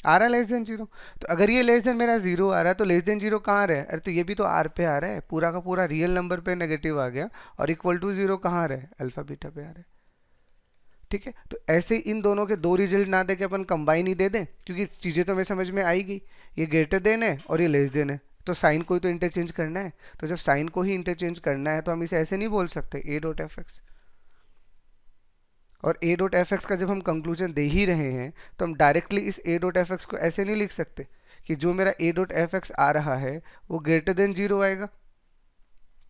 आ रहा है लेस देन 0। तो अगर ये लेस देन मेरा 0 आ रहा है तो लेस देन 0 कहाँ आ रहा है, अरे तो ये भी तो r पे आ रहा है, पूरा का पूरा रियल नंबर पे नेगेटिव आ गया, और इक्वल टू 0 कहाँ आ रहा है, अल्फा बीटा पे आ रहा है, ठीक है। तो ऐसे इन दोनों के दो रिजल्ट ना दे के अपन कंबाइन ही दे दें, क्योंकि चीज़ें तो हमें समझ में आएगी, ये ग्रेटर देन है और ये लेस देन है, तो साइन को ही तो इंटरचेंज करना है। तो जब साइन को ही इंटरचेंज करना है तो हम इसे ऐसे नहीं बोल सकते a डॉट एफ एक्स, और a डॉट एफ एक्स का जब हम कंक्लूजन दे ही रहे हैं तो हम डायरेक्टली इस a डॉट एफ एक्स को ऐसे नहीं लिख सकते कि जो मेरा a डॉट एफ एक्स आ रहा है वो ग्रेटर देन 0 आएगा,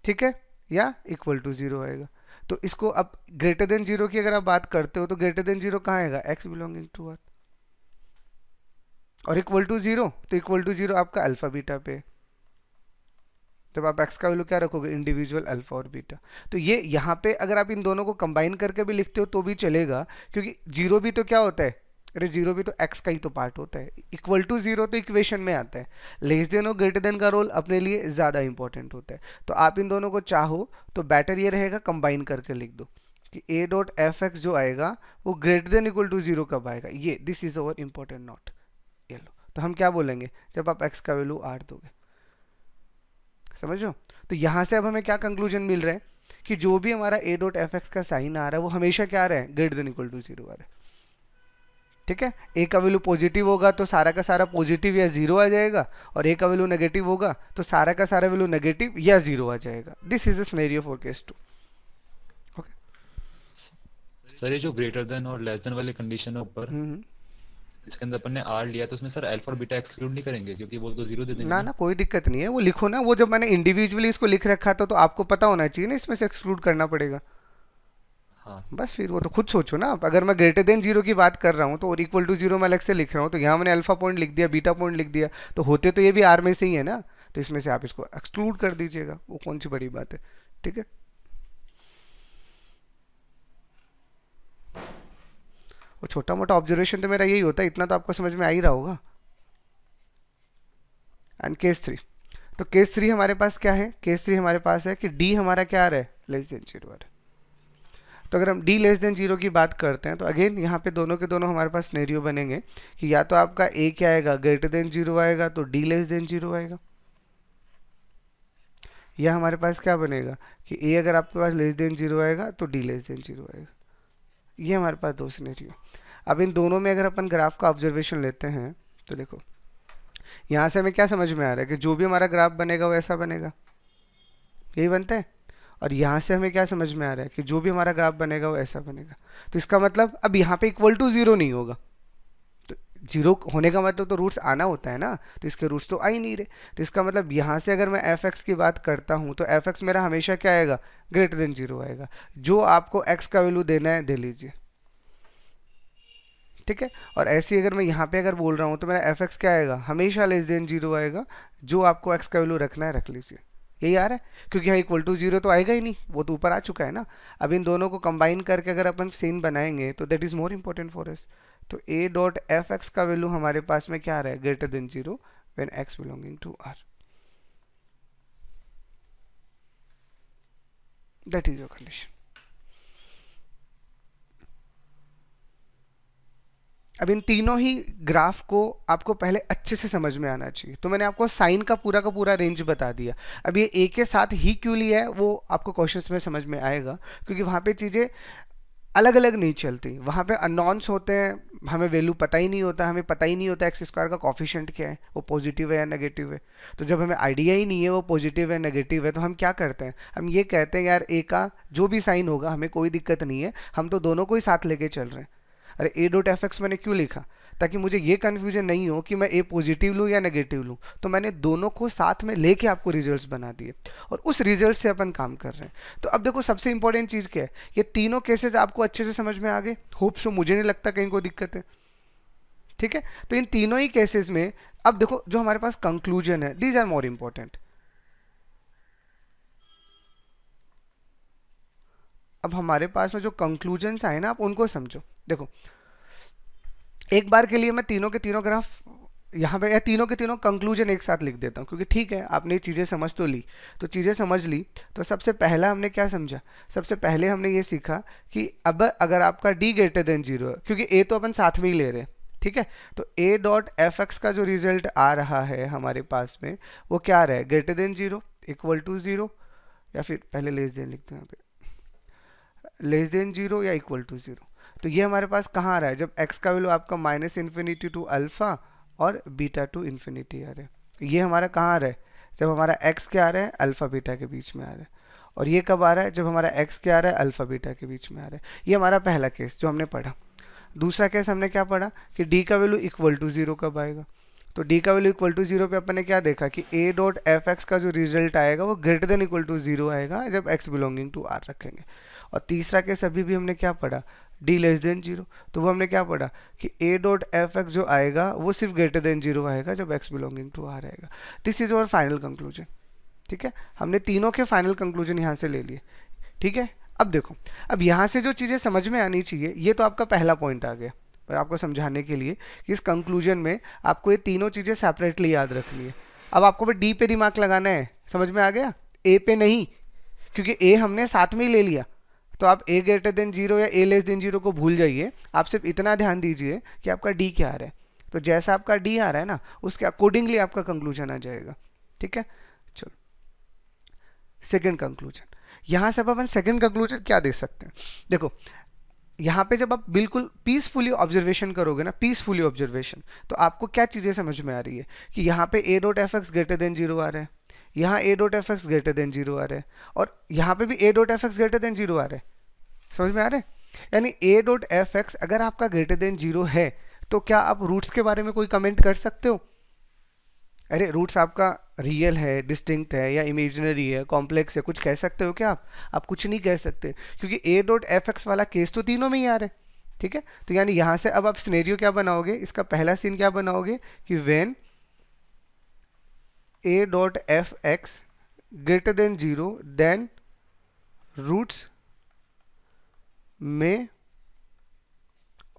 ठीक है, या इक्वल टू 0 आएगा। तो इसको अब ग्रेटर देन 0 की अगर आप बात करते हो तो ग्रेटर देन 0 कहाँ आएगा, x बिलोंगिंग टू r, और इक्वल टू 0, तो इक्वल टू 0 आपका अल्फा बीटा पे, तब आप x का वैल्यू क्या रखोगे, इंडिविजुअल अल्फा और बीटा। तो ये यहाँ पे अगर आप इन दोनों को कंबाइन करके भी लिखते हो तो भी चलेगा, क्योंकि 0 भी तो क्या होता है, अरे 0 भी तो x का ही तो पार्ट होता है, इक्वल टू 0 तो इक्वेशन में आता है, लेस देन और ग्रेटर देन का रोल अपने लिए ज़्यादा इंपॉर्टेंट होता है। तो आप इन दोनों को चाहो तो बेटर ये रहेगा कंबाइन करके लिख दो कि a डॉट एफ एक्स जो आएगा वो ग्रेटर देन इक्वल टू 0 कब आएगा, ये this is over important note, ये लो। तो हम क्या बोलेंगे जब आप x का वैल्यू r दोगे, समझो। तो यहाँ से अब हमें क्या कंक्लूजन मिल रहा है कि जो भी हमारा a डॉट एफ एक्स का साइन आ रहा है वो हमेशा क्या आ रहा है, ग्रेटर देन इक्वल टू 0 आ रहा है, ठीक है। a का वैल्यू पॉजिटिव होगा तो सारा का सारा पॉजिटिव या 0 आ जाएगा, और a का वैल्यू नेगेटिव होगा तो सारा का सारा वैल्यू नेगेटिव या 0 आ जाएगा। This is the scenario for case 2। Okay sir ये जो ग्रेटर देन और लेस देन वाली कंडीशन है ऊपर, इसके अंदर अपन ने आर लिया तो उसमें सर अल्फा और बीटा एक्सक्लूड नहीं करेंगे क्योंकि वो तो 0 दे देंगे ना ना। ना कोई दिक्कत नहीं है, वो लिखो ना, वो जब मैंने इंडिविजुअली इसको लिख रखा था तो आपको पता होना चाहिए ना इसमें से एक्सक्लूड करना पड़ेगा। हाँ बस फिर वो तो खुद सोचो ना आप, अगर मैं ग्रेटर देन 0 की बात कर रहा हूँ तो और इक्वल टू 0 मैं अलग से लिख रहा हूँ, तो यहाँ मैंने अल्फा पॉइंट लिख दिया, बीटा पॉइंट लिख दिया, तो होते तो ये भी आर में से ही है ना, तो इसमें से आप इसको एक्सक्लूड कर दीजिएगा, वो कौन सी बड़ी बात है, ठीक है। वो छोटा मोटा ऑब्जर्वेशन तो मेरा यही होता है, इतना तो आपको समझ में आ ही रहा होगा। एंड केस 3, तो केस 3 हमारे पास क्या है, केस 3 हमारे पास है कि डी हमारा क्या आ रहा है, लेस देन 0 आ रहा है। तो अगर हम d लेस देन 0 की बात करते हैं तो अगेन यहाँ पे दोनों के दोनों हमारे पास सिनेरियो बनेंगे कि या तो आपका a क्या आएगा, ग्रेटर देन 0 आएगा तो d लेस देन 0 आएगा, या हमारे पास क्या बनेगा कि a अगर आपके पास लेस देन 0 आएगा तो d लेस देन 0 आएगा। ये हमारे पास दो सिनेरियो। अब इन दोनों में अगर अपन ग्राफ का ऑब्जर्वेशन लेते हैं तो देखो यहाँ से हमें क्या समझ में आ रहा है कि जो भी हमारा ग्राफ बनेगा वो ऐसा बनेगा, यही बनता है। और यहाँ से हमें क्या समझ में आ रहा है कि जो भी हमारा ग्राफ बनेगा वो ऐसा बनेगा। तो इसका मतलब अब यहाँ पे इक्वल टू जीरो नहीं होगा, तो जीरो होने का मतलब तो रूट्स आना होता है ना, तो इसके रूट्स तो आ ही नहीं रहे। तो इसका मतलब यहाँ से अगर मैं एफ एक्स की बात करता हूँ तो एफ एक्स मेरा हमेशा क्या आएगा, ग्रेटर देन जीरो आएगा। जो आपको एक्स का वैल्यू देना है दे लीजिए, ठीक है। और ऐसे ही अगर मैं यहाँ पे अगर बोल रहा हूँ तो मेरा एफ एक्स क्या आएगा, हमेशा लेस देन जीरो आएगा। जो आपको एक्स का वैल्यू रखना है रख लीजिए। यही आ रहा है, क्योंकि यहाँ इक्वल टू जीरो तो आएगा ही नहीं, वो तो ऊपर आ चुका है ना। अब इन दोनों को कंबाइन करके अगर अपन सीन बनाएंगे तो that is more important for us. तो ए डॉट एफ एक्स का वैल्यू हमारे पास में क्या आ रहा है, greater than zero when x belonging to R. That is your condition. अब इन तीनों ही ग्राफ को आपको पहले अच्छे से समझ में आना चाहिए। तो मैंने आपको साइन का पूरा रेंज बता दिया। अब ये ए के साथ ही क्यों लिया है वो आपको क्वेश्चंस में समझ में आएगा, क्योंकि वहाँ पे चीज़ें अलग अलग नहीं चलती। वहाँ पे अननोन्स होते हैं, हमें वैल्यू पता ही नहीं होता, हमें पता ही नहीं होता एक्स स्क्वायर का कॉफिशिएंट क्या है, वो पॉजिटिव है या नेगेटिव है। तो जब हमें आइडिया ही नहीं है वो पॉजिटिव है नेगेटिव है, तो हम क्या करते हैं, हम ये कहते हैं यार ए का जो भी साइन होगा हमें कोई दिक्कत नहीं है, हम तो दोनों को ही साथ लेके चल रहे हैं। अरे ए डॉट एफ एक्स मैंने क्यों लिखा, ताकि मुझे ये कन्फ्यूजन नहीं हो कि मैं ए पॉजिटिव लूँ या नेगेटिव लूँ। तो मैंने दोनों को साथ में लेके आपको रिजल्ट्स बना दिए और उस रिजल्ट से अपन काम कर रहे हैं। तो अब देखो सबसे इंपॉर्टेंट चीज़ क्या है, ये तीनों केसेस आपको अच्छे से समझ में आ गए, होप सो, मुझे नहीं लगता कहीं कोई दिक्कत है, ठीक है। तो इन तीनों ही केसेस में अब देखो जो हमारे पास कंक्लूजन है, दीज आर मोर इंपॉर्टेंट। अब हमारे पास में जो कंक्लूजन्स आए ना आप उनको समझो। देखो एक बार के लिए मैं तीनों के तीनों ग्राफ यहाँ पे या तीनों के तीनों कंक्लूजन एक साथ लिख देता हूँ, क्योंकि ठीक है आपने चीज़ें समझ तो ली। तो चीज़ें समझ ली तो सबसे पहला हमने क्या समझा, सबसे पहले हमने ये सीखा कि अब अगर आपका d ग्रेटर देन जीरो है, क्योंकि a तो अपन साथ में ही ले रहे हैं, ठीक है। तो a डॉट एफ एक्स का जो रिजल्ट आ रहा है हमारे पास में वो क्या आ रहा है, greater than zero, equal to zero, या फिर पहले लेस देन लिखते हैं यहाँ पे, लेस देन जीरो या इक्वल टू जीरो। तो ये हमारे पास कहाँ आ रहा है, जब x का वैल्यू आपका माइनस इन्फिनिटी टू अल्फा और बीटा टू इन्फिनिटी आ रहा है। ये हमारा कहाँ आ रहा है, जब हमारा x क्या आ रहा है, अल्फा बीटा के बीच में आ रहा है। और ये कब आ रहा है, जब हमारा x क्या आ रहा है, अल्फा बीटा के बीच में आ रहा है। ये हमारा पहला केस जो हमने पढ़ा। दूसरा केस हमने क्या पढ़ा कि d का वैल्यू इक्वल टू जीरो कब आएगा। तो d का वैल्यू इक्वल टू जीरो पे अपन ने क्या देखा कि a डॉट एफ एक्स का जो रिजल्ट आएगा वो greater than equal to zero आएगा जब x बिलोंगिंग टू r रखेंगे। और तीसरा केस अभी भी हमने क्या पढ़ा, d लेस देन जीरो। तो वो हमने क्या पढ़ा कि a डॉट एफ एक्स जो आएगा वो सिर्फ ग्रेटर देन जीरो आएगा जब x बिलोंगिंग टू r आएगा। This is our final conclusion, ठीक है। हमने तीनों के फाइनल कंक्लूजन यहाँ से ले लिए, ठीक है। अब देखो, अब यहाँ से जो चीज़ें समझ में आनी चाहिए, ये तो आपका पहला पॉइंट आ गया पर आपको समझाने के लिए कि इस कंक्लूजन में आपको ये तीनों चीज़ें सेपरेटली याद रखनी है। अब आपको भी डी पे दिमाग लगाना है, समझ में आ गया, ए पे नहीं, क्योंकि ए हमने साथ में ही ले लिया। तो आप ए ग्रेटर देन जीरो या ए लेस देन जीरो को भूल जाइए, आप सिर्फ इतना ध्यान दीजिए कि आपका डी क्या आ रहा है। तो जैसा आपका डी आ रहा है ना उसके अकॉर्डिंगली आपका कंक्लूजन आ जाएगा, ठीक है। चलो सेकेंड कंक्लूजन, यहाँ से अब अपन सेकेंड कंक्लूजन क्या दे सकते हैं। देखो यहाँ पे जब आप बिल्कुल पीसफुली ऑब्जर्वेशन करोगे ना, पीसफुली ऑब्जर्वेशन, तो आपको क्या चीज़ें समझ में आ रही है कि यहाँ पे a dot f x greater than zero आ रहा है, यहाँ a dot f x greater than zero आ रहा है, और यहाँ पे भी a dot f x greater than zero आ रहा है। समझ में आ रहा है, यानी ए डॉट एफ एक्स अगर आपका ग्रेटर देन जीरो है तो क्या आप रूट्स के बारे में कोई कमेंट कर सकते हो। अरे रूट्स आपका रियल है, डिस्टिंक्ट है या इमेजिनरी है, कॉम्प्लेक्स है, कुछ कह सकते हो क्या आप कुछ नहीं कह सकते, क्योंकि ए डॉट एफ एक्स वाला केस तो तीनों में ही आ रहा है, ठीक है। तो यानी यहाँ से अब आप सिनेरियो क्या बनाओगे, इसका पहला सीन क्या बनाओगे कि when a dot f x greater than zero then roots में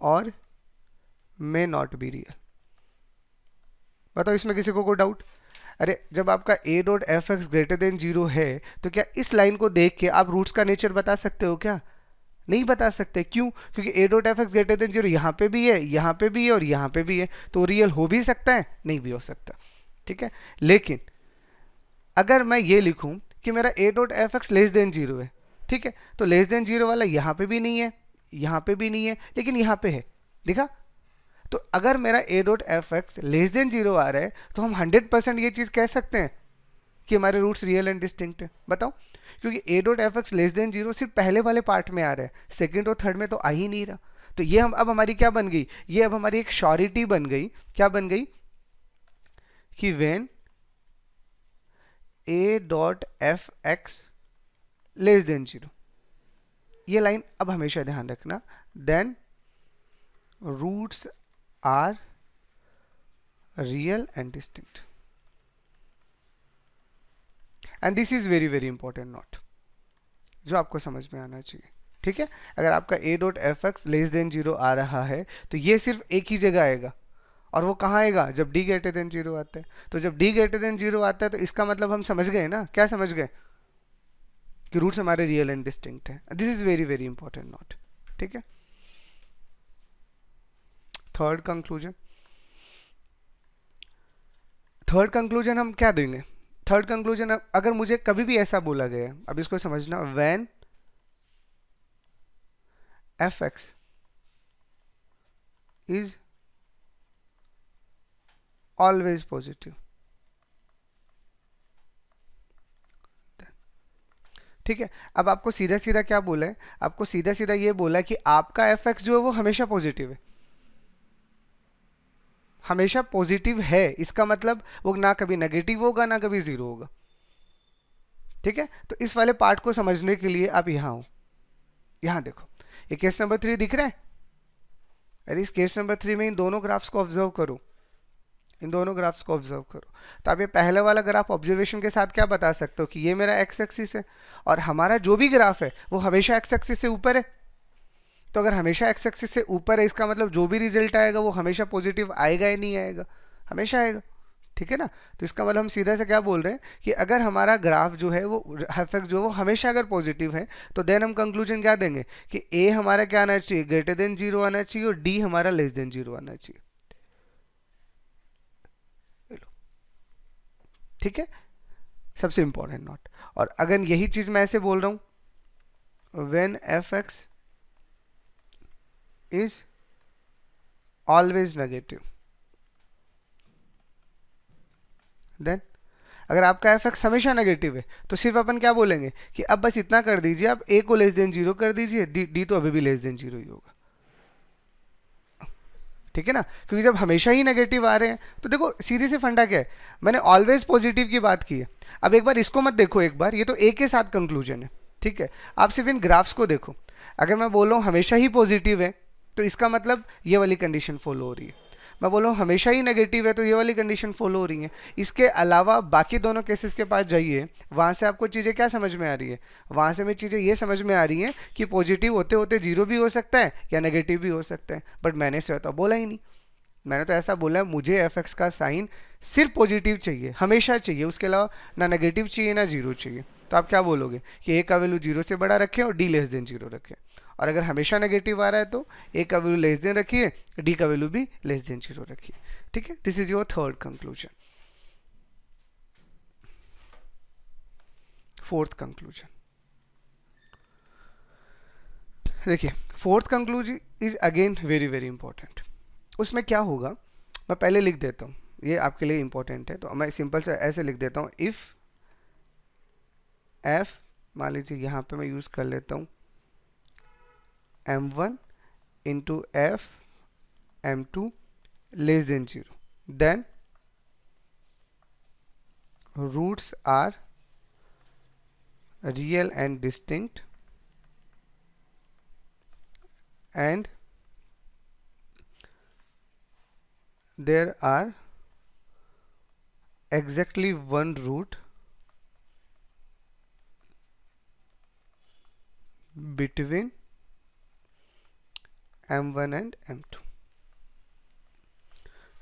और मे नॉट बी रियल। बताओ इसमें किसी को कोई डाउट। अरे जब आपका a dot f x greater than zero है तो क्या इस लाइन को देख के आप रूट्स का नेचर बता सकते हो क्या, नहीं बता सकते। क्यों, क्योंकि a dot f x greater than zero यहाँ पे भी है, यहाँ पे भी है और यहाँ पे भी है, तो रियल हो भी सकता है, नहीं भी हो सकता, ठीक है। लेकिन अगर मैं ये लिखूं कि मेरा a dot f x less than zero है, ठीक है, तो लेस देन जीरो वाला यहाँ पे भी नहीं है, यहाँ पे भी नहीं है, लेकिन यहाँ पे है, दिखा। तो अगर मेरा a dot f x less than zero आ रहा है तो हम 100% ये चीज़ कह सकते हैं कि हमारे रूट्स रियल एंड डिस्टिंक्ट है? बताओ, क्योंकि ए dot f x less than zero सिर्फ पहले वाले पार्ट में आ रहा है, सेकंड और थर्ड में तो आ ही नहीं रहा। तो ये हम अब हमारी क्या बन गई, ये अब हमारी एक श्योरिटी बन गई। क्या बन गई कि when a dot f x less than zero, ये लाइन अब हमेशा ध्यान रखना, then roots are real and distinct. And this is very very important note, जो आपको समझ में आना चाहिए। ठीक है, अगर आपका a dot f x less than zero आ रहा है तो ये सिर्फ एक ही जगह आएगा, और वो कहाँ आएगा, जब डी ग्रेटर देन जीरो आता है। तो जब डी ग्रेटर देन जीरो आता है तो इसका मतलब हम समझ गए ना, क्या समझ गए, कि रूट्स हमारे रियल एंड डिस्टिंक्ट है। This is very very important note. ठीक है, थर्ड कंक्लूजन, थर्ड कंक्लूजन हम क्या देंगे? थर्ड कंक्लूजन, अगर मुझे कभी भी ऐसा बोला गया, अब इसको समझना, when f x is always positive, ठीक है। अब आपको सीधा सीधा क्या बोला है, आपको सीधा सीधा ये बोला है कि आपका एफ एक्स जो है वो हमेशा पॉजिटिव है, हमेशा पॉजिटिव है। इसका मतलब वो ना कभी नेगेटिव होगा ना कभी जीरो होगा। ठीक है, तो इस वाले पार्ट को समझने के लिए आप यहां हो, यहां देखो, ये केस नंबर 3 दिख रहा है। अरे इस केस नंबर 3 में इन दोनों ग्राफ्स को ऑब्जर्व करो, इन दोनों ग्राफ्स को ऑब्जर्व करो। तो आप ये पहले वाला ग्राफ ऑब्जर्वेशन के साथ क्या बता सकते हो कि ये मेरा एक्स एक्सिस है, और हमारा जो भी ग्राफ है वो हमेशा एक्स एक्सिस से ऊपर है। तो अगर हमेशा एक्स एक्सिस से ऊपर है, इसका मतलब जो भी रिजल्ट आएगा वो हमेशा पॉजिटिव आएगा या नहीं आएगा, हमेशा आएगा। ठीक है ना, तो इसका मतलब हम सीधा से क्या बोल रहे हैं कि अगर हमारा ग्राफ जो है वो एफ एक्स जो है वो हमेशा अगर पॉजिटिव है, तो देन हम कंक्लूजन क्या देंगे कि ए हमारा क्या आना चाहिए, ग्रेटर देन जीरो आना चाहिए, और डी हमारा लेस देन जीरो आना चाहिए। ठीक है, सबसे इंपॉर्टेंट नोट। और अगर यही चीज मैं ऐसे बोल रहा हूं, when f x is always negative, then अगर आपका एफ एक्स हमेशा नेगेटिव है तो सिर्फ अपन क्या बोलेंगे कि अब बस इतना कर दीजिए, आप ए को लेस देन जीरो कर दीजिए, डी तो अभी भी लेस देन जीरो ही होगा। ठीक है ना, क्योंकि जब हमेशा ही नेगेटिव आ रहे हैं तो देखो सीधी सी फंडा क्या है, मैंने ऑलवेज पॉजिटिव की बात की है। अब एक बार इसको मत देखो, एक बार ये तो ए के साथ कंक्लूजन है। ठीक है, आप सिर्फ इन ग्राफ्स को देखो। अगर मैं बोल रहा हूँ हमेशा ही पॉजिटिव है तो इसका मतलब ये वाली कंडीशन फॉलो हो रही है। मैं बोल रहा हूँ हमेशा ही नेगेटिव है तो ये वाली कंडीशन फॉलो हो रही है। इसके अलावा बाकी दोनों केसेस के पास जाइए, वहाँ से आपको चीज़ें क्या समझ में आ रही है, वहाँ से हमें चीज़ें ये समझ में आ रही हैं कि पॉजिटिव होते होते जीरो भी हो सकता है या नेगेटिव भी हो सकता है। बट मैंने इसे तो बोला ही नहीं, मैंने तो ऐसा बोला है मुझे एफ एक्स का साइन सिर्फ पॉजिटिव चाहिए, हमेशा चाहिए, उसके अलावा ना नेगेटिव चाहिए ना जीरो चाहिए। तो आप क्या बोलोगे कि ए का वैल्यू जीरो से बड़ा रखें और डी लेस देन जीरो रखें, और अगर हमेशा नेगेटिव आ रहा है तो ए का वैल्यू लेस देन रखिए, डी का वैल्यू भी लेस देन जीरो रखिए। ठीक है, this is your third conclusion. Fourth conclusion देखिए, fourth conclusion is again very very important. उसमें क्या होगा, मैं पहले लिख देता हूँ, ये आपके लिए इंपॉर्टेंट है, तो मैं सिंपल से ऐसे लिख देता हूँ, इफ एफ, मान लीजिए यहाँ पे मैं यूज कर लेता हूँ m1 into f m2 less than zero, then roots are real and distinct and there are exactly one root between m1 and m2।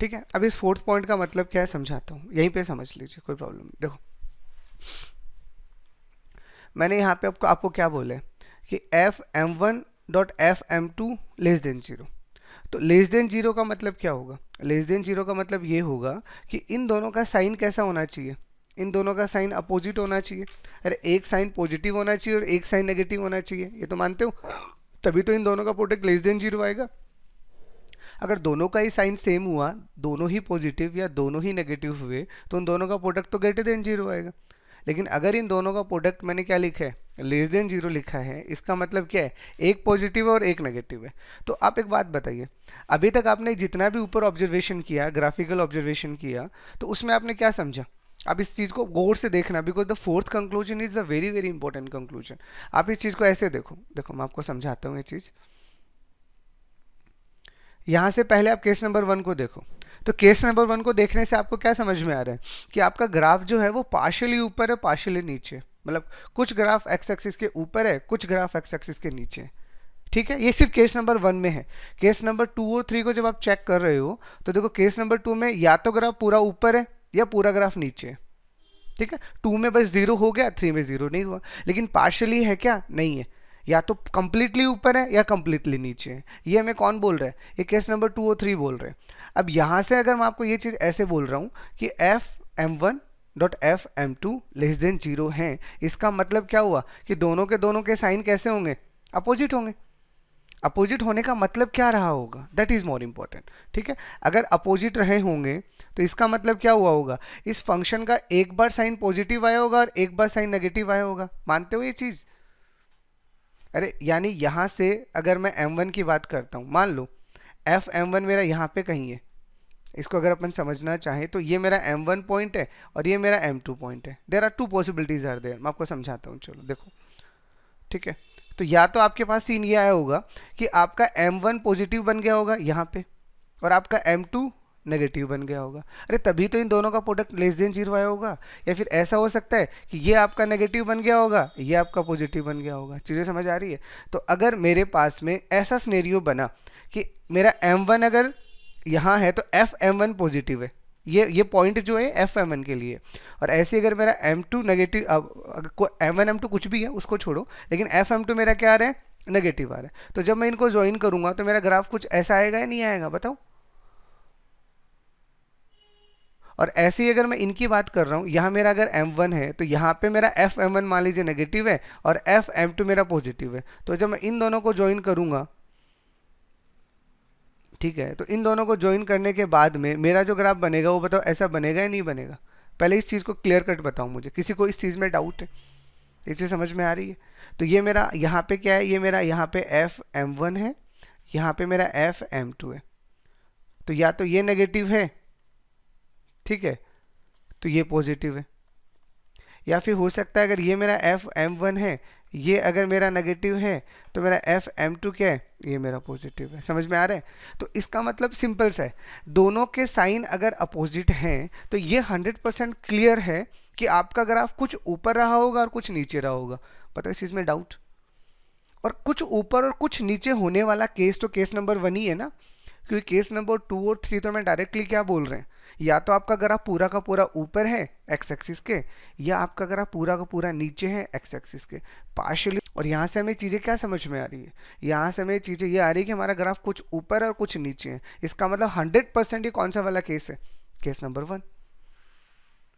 ठीक है, अब इस फोर्थ पॉइंट का मतलब क्या है समझाता हूँ, यहीं पे समझ लीजिए, कोई प्रॉब्लम नहीं। देखो मैंने यहाँ पे आपको क्या बोले कि F m1 dot F m2 less than zero. तो लेस देन जीरो का मतलब क्या होगा, लेस देन जीरो का मतलब ये होगा कि इन दोनों का साइन कैसा होना चाहिए, इन दोनों का साइन अपोजिट होना चाहिए। अरे एक साइन पॉजिटिव होना चाहिए और एक साइन नेगेटिव होना चाहिए, ये तो मानते हो, तभी तो इन दोनों का प्रोडक्ट लेस देन जीरो आएगा। अगर दोनों का ही साइन सेम हुआ, दोनों ही पॉजिटिव या दोनों ही नेगेटिव हुए, तो उन दोनों का प्रोडक्ट तो ग्रेटर देन जीरो आएगा। लेकिन अगर इन दोनों का प्रोडक्ट मैंने क्या लिखा है, लेस देन जीरो लिखा है, इसका मतलब क्या है, एक पॉजिटिव है और एक नेगेटिव है। तो आप एक बात बताइए, अभी तक आपने जितना भी ऊपर ऑब्जर्वेशन किया, ग्राफिकल ऑब्जर्वेशन किया, तो उसमें आपने क्या समझा? आप इस चीज़ को गौर से देखना, because the fourth conclusion is the very very important conclusion. आप इस चीज़ को ऐसे देखो, देखो मैं आपको समझाता हूँ ये चीज़। यहाँ से पहले आप केस नंबर 1 को देखो, तो केस नंबर 1 को देखने से आपको क्या समझ में आ रहा है कि आपका ग्राफ जो है वो पार्शियली ऊपर है, पार्शियली नीचे, मतलब कुछ ग्राफ एक्स एक्सिस के ऊपर है, कुछ ग्राफ एक्स एक्सिस के नीचे है। ठीक है, ये सिर्फ केस नंबर 1 में है। केस नंबर 2 और 3 को जब आप चेक कर रहे हो तो देखो केस नंबर 2 में या तो ग्राफ पूरा ऊपर है या पूरा ग्राफ नीचे है। ठीक है, 2 में बस 0 हो गया, 3 में 0 नहीं हुआ। लेकिन पार्शियली है क्या? नहीं है, या तो कंप्लीटली ऊपर है या कंप्लीटली नीचे है। ये हमें कौन बोल रहा है? ये केस नंबर 2 और 3 बोल रहे हैं। अब यहाँ से अगर मैं आपको ये चीज़ ऐसे बोल रहा हूँ कि f m one dot f m two less than zero है, इसका मतलब क्या हुआ कि दोनों के साइन कैसे होंगे? अपोजिट होंगे। अपोजिट होने का मतलब क्या रहा होगा? That is more important. ठीक है, अगर अपोजिट रहे होंगे तो इसका मतलब क्या हुआ होगा? इस फंक्शन का एक बार साइन पॉजिटिव आया होगा और एक बार साइन नेगेटिव आया होगा। मानते हो ये चीज? अरे यानी यहां से अगर मैं m1 की बात करता हूं, मान लो एफ m1 मेरा यहाँ पे कहीं है, इसको अगर अपन समझना चाहें तो ये मेरा m1 पॉइंट है और ये मेरा m2 पॉइंट है। There are two possibilities are there, मैं आपको समझाता हूँ, चलो देखो। ठीक है, तो या तो आपके पास सीन ये आया होगा कि आपका m1 पॉजिटिव बन गया होगा यहाँ पे और आपका m2 नेगेटिव बन गया होगा। अरे तभी तो इन दोनों का प्रोडक्ट लेस देन जीरो आया होगा। या फिर ऐसा हो सकता है कि ये आपका नेगेटिव बन गया होगा, ये आपका पॉजिटिव बन गया होगा। चीज़ें समझ आ रही है? तो अगर मेरे पास में ऐसा सिनेरियो बना कि मेरा m1 अगर यहाँ है तो एफ m1 पॉजिटिव है, ये पॉइंट जो है एफ m1 के लिए, और ऐसे अगर मेरा m2 नेगेटिव, m1 m2 कुछ भी है उसको छोड़ो, लेकिन एफ m2 मेरा क्या आ रहा है? नेगेटिव आ रहा है। तो जब मैं इनको ज्वाइन करूंगा तो मेरा ग्राफ कुछ ऐसा आएगा या नहीं आएगा? बताओ। और ऐसे ही अगर मैं इनकी बात कर रहा हूँ, यहाँ मेरा अगर m1 है तो यहाँ पे मेरा एफ m1 मान लीजिए नेगेटिव है और एफ m2 मेरा पॉजिटिव है। तो जब मैं इन दोनों को ज्वाइन करूंगा, ठीक है, तो इन दोनों को ज्वाइन करने के बाद में मेरा जो ग्राफ बनेगा वो बताओ ऐसा बनेगा या नहीं बनेगा? पहले इस चीज़ को क्लियर कट बताओ मुझे, किसी को इस चीज़ में डाउट है? ये चीज़ समझ में आ रही है? तो ये मेरा यहाँ पे क्या है? ये मेरा यहाँ पे एफ m1 है, यहाँ पे मेरा एफ m2 है। तो या तो ये नेगेटिव है, ठीक है, तो ये पॉजिटिव है, या फिर हो सकता है अगर ये मेरा एफ m1 है, ये अगर मेरा नेगेटिव है तो मेरा एफ m2 क्या है? ये मेरा पॉजिटिव है। समझ में आ रहा है? तो इसका मतलब सिंपल सा है, दोनों के साइन अगर अपोजिट हैं तो ये 100% क्लियर है कि आपका ग्राफ कुछ ऊपर रहा होगा और कुछ नीचे रहा होगा। पता है इस चीज़ में डाउट? और कुछ ऊपर और कुछ नीचे होने वाला केस तो केस नंबर 1 ही है ना, क्योंकि केस नंबर 2 और 3 तो मैं डायरेक्टली क्या बोल रहे हैं, या तो आपका ग्राफ पूरा का पूरा ऊपर है एक्स एक्सिस के, या आपका ग्राफ पूरा का पूरा नीचे है एक्स एक्सिस के, पार्शियली। और यहाँ से हमें चीज़ें क्या समझ में आ रही है? यहाँ से हमें चीज़ें ये आ रही है कि हमारा ग्राफ कुछ ऊपर है और कुछ नीचे है। इसका मतलब 100% ये कौन सा वाला केस है? Case number 1।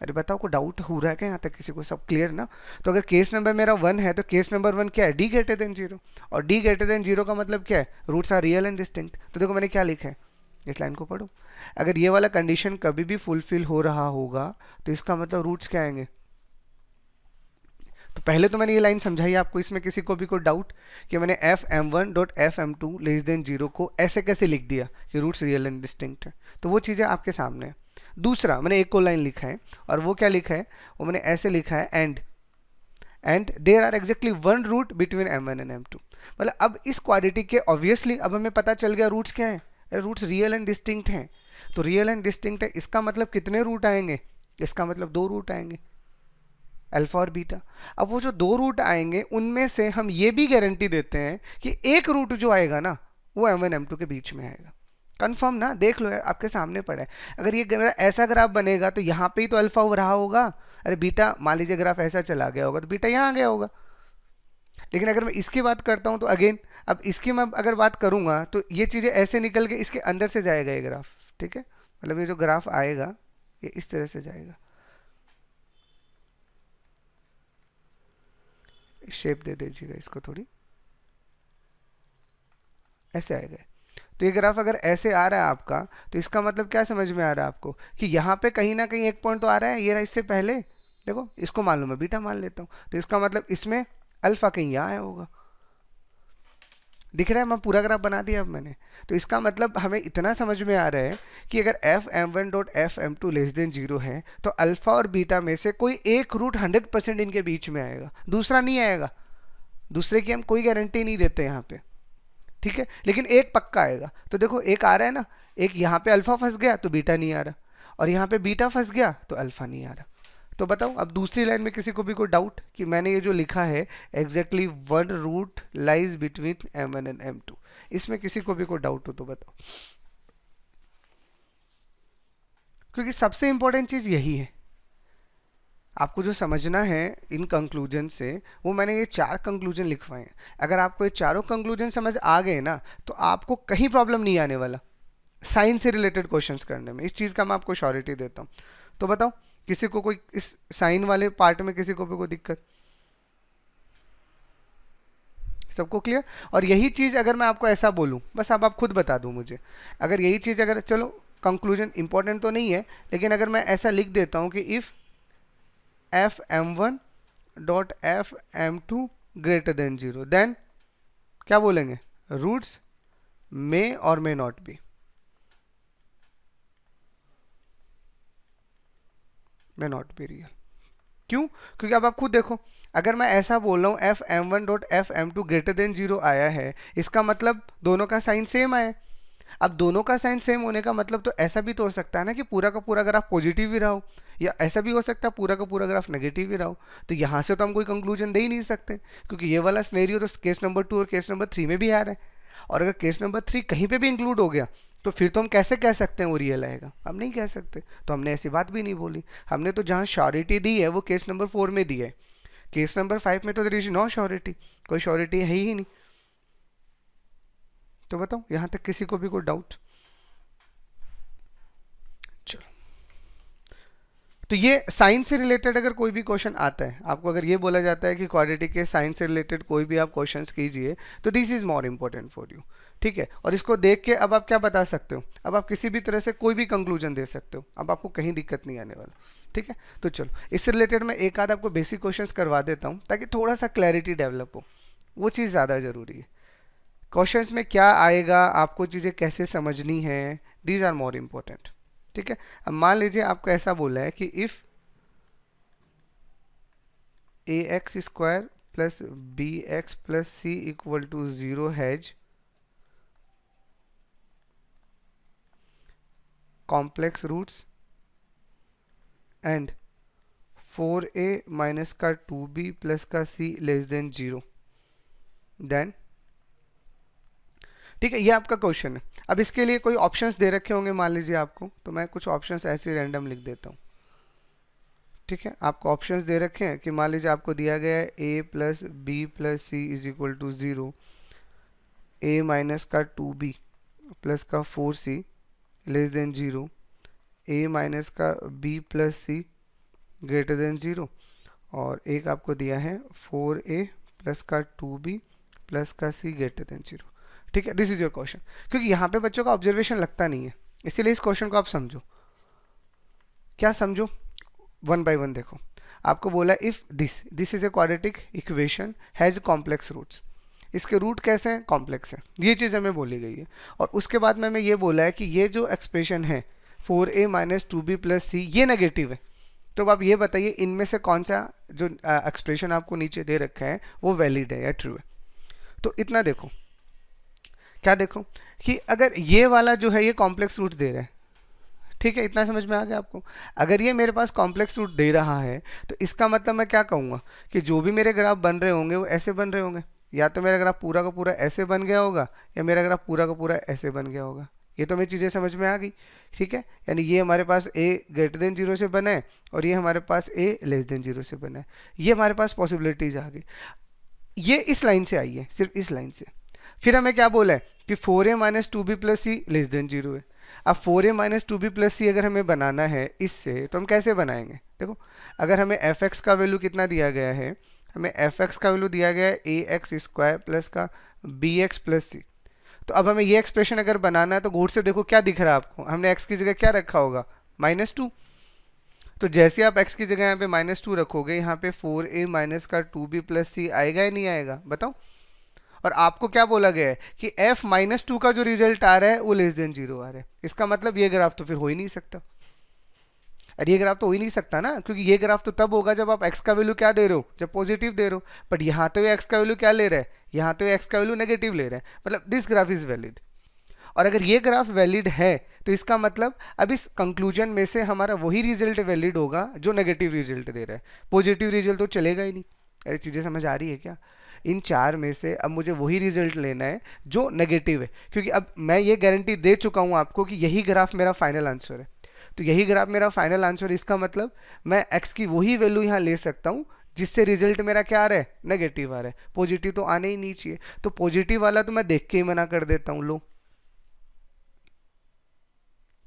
अरे बताओ, को डाउट हो रहा है क्या यहाँ तक? किसी को सब क्लियर ना? तो अगर केस नंबर मेरा 1 है तो केस नंबर 1 क्या है? D greater than zero. और डी ग्रेटर देन जीरो का मतलब क्या है? Roots are real and distinct. तो देखो मैंने क्या लिखा है, इस लाइन को पढ़ो। अगर ये वाला कंडीशन कभी भी फुलफिल हो रहा होगा तो इसका मतलब रूट्स क्या आएंगे? तो पहले तो मैंने ये लाइन समझाई आपको, इसमें किसी को भी कोई डाउट कि मैंने F m1 dot F m2 less than zero को ऐसे कैसे लिख दिया कि रूट्स रियल एंड डिस्टिंक्ट है? तो वो चीज़ें आपके सामने है। दूसरा मैंने एक को लाइन लिखा है, और वो क्या लिखा है? वो मैंने ऐसे लिखा है, and there are exactly one root between m1 and m2। मतलब अब इस क्वाड्रेटी के ऑब्वियसली अब हमें पता चल गया रूट्स क्या है, रूट्स रियल एंड डिस्टिंक्ट हैं। तो रियल एंड डिस्टिंक्ट है, इसका मतलब कितने रूट आएंगे? इसका मतलब 2 रूट आएंगे, अल्फा और बीटा। अब वो जो 2 रूट आएंगे उनमें से हम ये भी गारंटी देते हैं कि एक रूट जो आएगा ना वो m1 m2 के बीच में आएगा। कंफर्म ना? देख लो यार, आपके सामने पड़ा है। अगर ये ऐसा ग्राफ बनेगा तो यहाँ पे ही तो अल्फा हो रहा होगा, अरे बीटा मान लीजिए ग्राफ ऐसा चला गया होगा तो बीटा यहाँ आ गया होगा। लेकिन अगर मैं इसकी बात करता हूँ तो अगेन, अब इसकी मैं अगर बात करूँगा तो ये चीज़ें ऐसे निकल के इसके अंदर से जाएगा ये ग्राफ। ठीक है, मतलब ये जो ग्राफ आएगा ये इस तरह से जाएगा, शेप दे दीजिएगा इसको थोड़ी, ऐसे आएगा। तो ये ग्राफ अगर ऐसे आ रहा है आपका तो इसका मतलब क्या समझ में आ रहा है आपको? कि यहाँ पे कहीं ना कहीं एक पॉइंट तो आ रहा है, ये रहा इससे पहले, देखो इसको मान लो मैं बीटा मान लेता हूँ, तो इसका मतलब इसमें अल्फा कहीं यहाँ आया होगा। दिख रहा है, मैं पूरा ग्राफ बना दिया अब मैंने। तो इसका मतलब हमें इतना समझ में आ रहा है कि अगर f m one dot f m two less than zero है तो अल्फा और बीटा में से कोई एक रूट 100% इनके बीच में आएगा, दूसरा नहीं आएगा। दूसरे की हम कोई गारंटी नहीं देते यहाँ पे, ठीक है, लेकिन एक पक्का आएगा। तो देखो एक आ रहा है ना, एक यहाँ पे अल्फा फंस गया तो बीटा नहीं आ रहा, और यहाँ पे बीटा फंस गया तो अल्फा नहीं आ रहा। तो बताओ अब दूसरी लाइन में किसी को भी कोई डाउट कि मैंने ये जो लिखा है exactly one root lies between m1 and m2, इसमें किसी को भी कोई डाउट हो तो बताओ, क्योंकि सबसे इंपॉर्टेंट चीज यही है आपको जो समझना है इन कंक्लूजन से। वो मैंने ये 4 कंक्लूजन लिखवाए हैं, अगर आपको ये चारों कंक्लूजन समझ आ गए ना तो आपको कहीं प्रॉब्लम नहीं आने वाला साइंस से रिलेटेड क्वेश्चंस करने में। इस चीज़ का मैं आपको श्योरिटी देता हूँ। तो बताओ किसी को कोई इस साइन वाले पार्ट में किसी को भी कोई दिक्कत? सबको क्लियर? और यही चीज़ अगर मैं आपको ऐसा बोलूँ, बस अब आप खुद बता दो मुझे, अगर यही चीज़ अगर, चलो कंक्लूजन इंपॉर्टेंट तो नहीं है, लेकिन अगर मैं ऐसा लिख देता हूँ कि if f m one dot f m two greater than zero, then क्या बोलेंगे? रूट्स मे और may not be, may not be real. क्यों? क्योंकि अब आप खुद देखो, अगर मैं ऐसा बोल रहा हूँ f m one dot f m two greater than zero आया है, इसका मतलब दोनों का साइन सेम आया। अब दोनों का साइन सेम होने का मतलब तो ऐसा भी तो हो सकता है ना कि पूरा का पूरा ग्राफ पॉजिटिव ही रहा हो, या ऐसा भी हो सकता है पूरा का पूरा ग्राफ नेगेटिव ही रहा हो। तो यहाँ से तो हम कोई कंक्लूजन दे ही नहीं सकते, क्योंकि ये वाला सिनेरियो तो केस नंबर 2 और केस नंबर 3 में भी आ रहा है, और अगर केस नंबर 3 कहीं पे भी इंक्लूड हो गया तो फिर तो हम कैसे कह सकते हैं वो रियल आएगा? हम नहीं कह सकते। तो हमने ऐसी बात भी नहीं बोली। हमने तो जहाँ श्योरिटी दी है वो केस नंबर 4 में दी है, केस नंबर 5 में तो देयर इज नो श्योरिटी, कोई श्योरिटी है ही नहीं। तो बताओ यहाँ तक किसी को भी कोई डाउट? चलो, तो ये साइंस से रिलेटेड अगर कोई भी क्वेश्चन आता है, आपको अगर ये बोला जाता है कि क्वाड्रेटिक के साइंस से रिलेटेड कोई भी आप क्वेश्चंस कीजिए, तो this is more important for you, ठीक है। और इसको देख के अब आप क्या बता सकते हो, अब आप किसी भी तरह से कोई भी कंक्लूजन दे सकते हो, अब आपको कहीं दिक्कत नहीं आने वाला, ठीक है। तो चलो इससे रिलेटेड मैं एक आध आपको बेसिक क्वेश्चंस करवा देता हूँ ताकि थोड़ा सा क्लैरिटी डेवलप हो, वो चीज़ ज़्यादा ज़रूरी है। क्वेश्चंस में क्या आएगा, आपको चीज़ें कैसे समझनी है, दीज आर मोर इम्पोर्टेंट, ठीक है। अब मान लीजिए आपको ऐसा बोला है कि if a x square plus b x plus c equal to 0 has complex roots and 4a minus का 2b प्लस का c लेस देन 0, देन, ठीक है, ये आपका क्वेश्चन है। अब इसके लिए कोई ऑप्शंस दे रखे होंगे मान लीजिए आपको, तो मैं कुछ ऑप्शंस ऐसे रैंडम लिख देता हूँ, ठीक है। आपको ऑप्शंस दे रखे हैं कि मान लीजिए आपको दिया गया है a plus b plus c is equal to 0, a minus का 2b प्लस का 4c less than 0, a minus का b plus c greater than 0, और एक आपको दिया है 4a प्लस का 2b प्लस का c ग्रेटर देन 0, ठीक है। This is your question. क्योंकि यहाँ पे बच्चों का ऑब्जर्वेशन लगता नहीं है, इसीलिए इस क्वेश्चन को आप समझो। क्या समझो? वन बाय वन देखो। आपको बोला if this is a quadratic equation has complex roots, इसके रूट कैसे हैं? कॉम्प्लेक्स हैं, ये चीज़ हमें बोली गई है। और उसके बाद में हमें ये बोला है कि ये जो एक्सप्रेशन है 4a माइनस 2b प्लस सी, ये नेगेटिव है। तो अब आप ये बताइए इनमें से कौन सा जो एक्सप्रेशन आपको नीचे दे रखा है वो वैलिड है या ट्रू है? तो इतना देखो, क्या देखो कि अगर ये वाला जो है ये कॉम्प्लेक्स रूट दे रहा है, ठीक है, इतना समझ में आ गया आपको। अगर ये मेरे पास कॉम्प्लेक्स रूट दे रहा है तो इसका मतलब मैं क्या कहूँगा कि जो भी मेरे ग्राफ बन रहे होंगे वो ऐसे बन रहे होंगे, या तो मेरा ग्राफ पूरा का पूरा ऐसे बन गया होगा या मेरा ग्राफ पूरा का पूरा ऐसे बन गया होगा। ये तो मेरी चीज़ें समझ में आ गई, ठीक है। यानी ये हमारे पास a ग्रेटर देन 0 से बना है और ये हमारे पास a लेस देन 0 से बना है, ये हमारे पास पॉसिबिलिटीज आ गई। ये इस लाइन से आई है, सिर्फ इस लाइन से। फिर हमें क्या बोला है कि 4a minus 2b plus c less than 0 है। अब 4a माइनस 2b प्लस सी अगर हमें बनाना है इससे, तो हम कैसे बनाएंगे? देखो, अगर हमें fx का वैल्यू कितना दिया गया है, हमें fx का वैल्यू दिया गया है ए एक्स स्क्वायर प्लस का बी एक्स प्लस सी। तो अब हमें ये एक्सप्रेशन अगर बनाना है तो गौर से देखो क्या दिख रहा है आपको, हमने x की जगह क्या रखा होगा? -2। तो जैसे आप x की जगह यहाँ पे -2 रखोगे, यहाँ पे 4a माइनस का 2b प्लस सी आएगा या नहीं आएगा, बताओ। और आपको क्या बोला गया है कि f -2 का जो रिजल्ट आ रहा है वो लेस देन 0 आ रहा है। इसका मतलब ये ग्राफ तो फिर हो ही नहीं सकता। अरे ये ग्राफ तो हो ही नहीं सकता ना, क्योंकि ये ग्राफ तो तब होगा जब आप x का वैल्यू क्या दे रहे हो, जब पॉजिटिव दे रहे हो। बट यहाँ तो ये x का वैल्यू क्या ले रहा है, यहाँ तो ये x का वैल्यू नेगेटिव ले रहा है, मतलब दिस ग्राफ इज वैलिड। और अगर ये ग्राफ वैलिड है तो इसका मतलब अब इस कंक्लूजन में से हमारा वही रिजल्ट वैलिड होगा जो नेगेटिव रिजल्ट दे रहा है, पॉजिटिव रिजल्ट तो चलेगा ही नहीं। अरे चीज़ें समझ आ रही है क्या? इन चार में से अब मुझे वही रिजल्ट लेना है जो नेगेटिव है, क्योंकि अब मैं ये गारंटी दे चुका हूँ आपको कि यही ग्राफ मेरा फाइनल आंसर है। तो यही ग्राफ मेरा फाइनल आंसर, इसका मतलब मैं x की वही वैल्यू यहाँ ले सकता हूँ जिससे रिजल्ट मेरा क्या आ रहा है, नेगेटिव आ रहा है। पॉजिटिव तो आने ही नहीं चाहिए, तो पॉजिटिव वाला तो मैं देख के ही मना कर देता हूँ, लो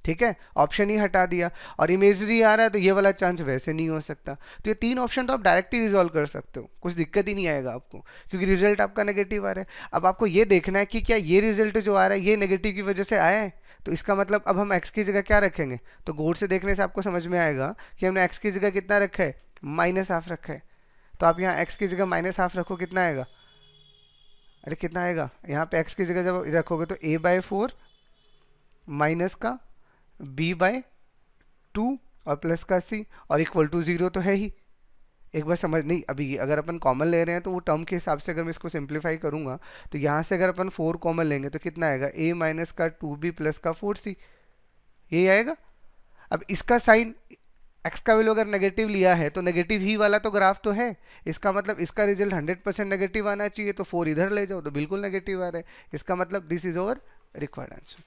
ठीक है, ऑप्शन ही हटा दिया। और इमेजरी आ रहा है तो ये वाला चांस वैसे नहीं हो सकता। तो ये तीन ऑप्शन तो आप डायरेक्ट ही रिजॉल्व कर सकते हो, कुछ दिक्कत ही नहीं आएगा आपको, क्योंकि रिजल्ट आपका नेगेटिव आ रहा है। अब आपको ये देखना है कि क्या ये रिजल्ट जो आ रहा है ये नेगेटिव की वजह से आया है। तो इसका मतलब अब हम x की जगह क्या रखेंगे, तो गौर से देखने से आपको समझ में आएगा कि हमने x की जगह कितना रखा है, -½ रखा है। तो आप यहाँ x की जगह -½ रखो, कितना आएगा, अरे कितना आएगा, यहाँ पे x की जगह जब रखोगे तो a/4 माइनस का b/2 और प्लस का c और इक्वल टू 0 तो है ही। एक बार समझ नहीं, अभी अगर अपन कॉमन ले रहे हैं तो वो टर्म के हिसाब से अगर मैं इसको सिंप्लीफाई करूंगा तो यहाँ से अगर अपन 4 कॉमन लेंगे तो कितना आएगा, a माइनस का 2b प्लस का 4c, यही आएगा। अब इसका साइन x का वैल्यू अगर नेगेटिव लिया है तो नेगेटिव ही वाला तो ग्राफ तो है, इसका मतलब इसका रिजल्ट 100% नेगेटिव आना चाहिए। तो 4 इधर ले जाओ तो बिल्कुल नेगेटिव आ रहा है, इसका मतलब this is our required answer.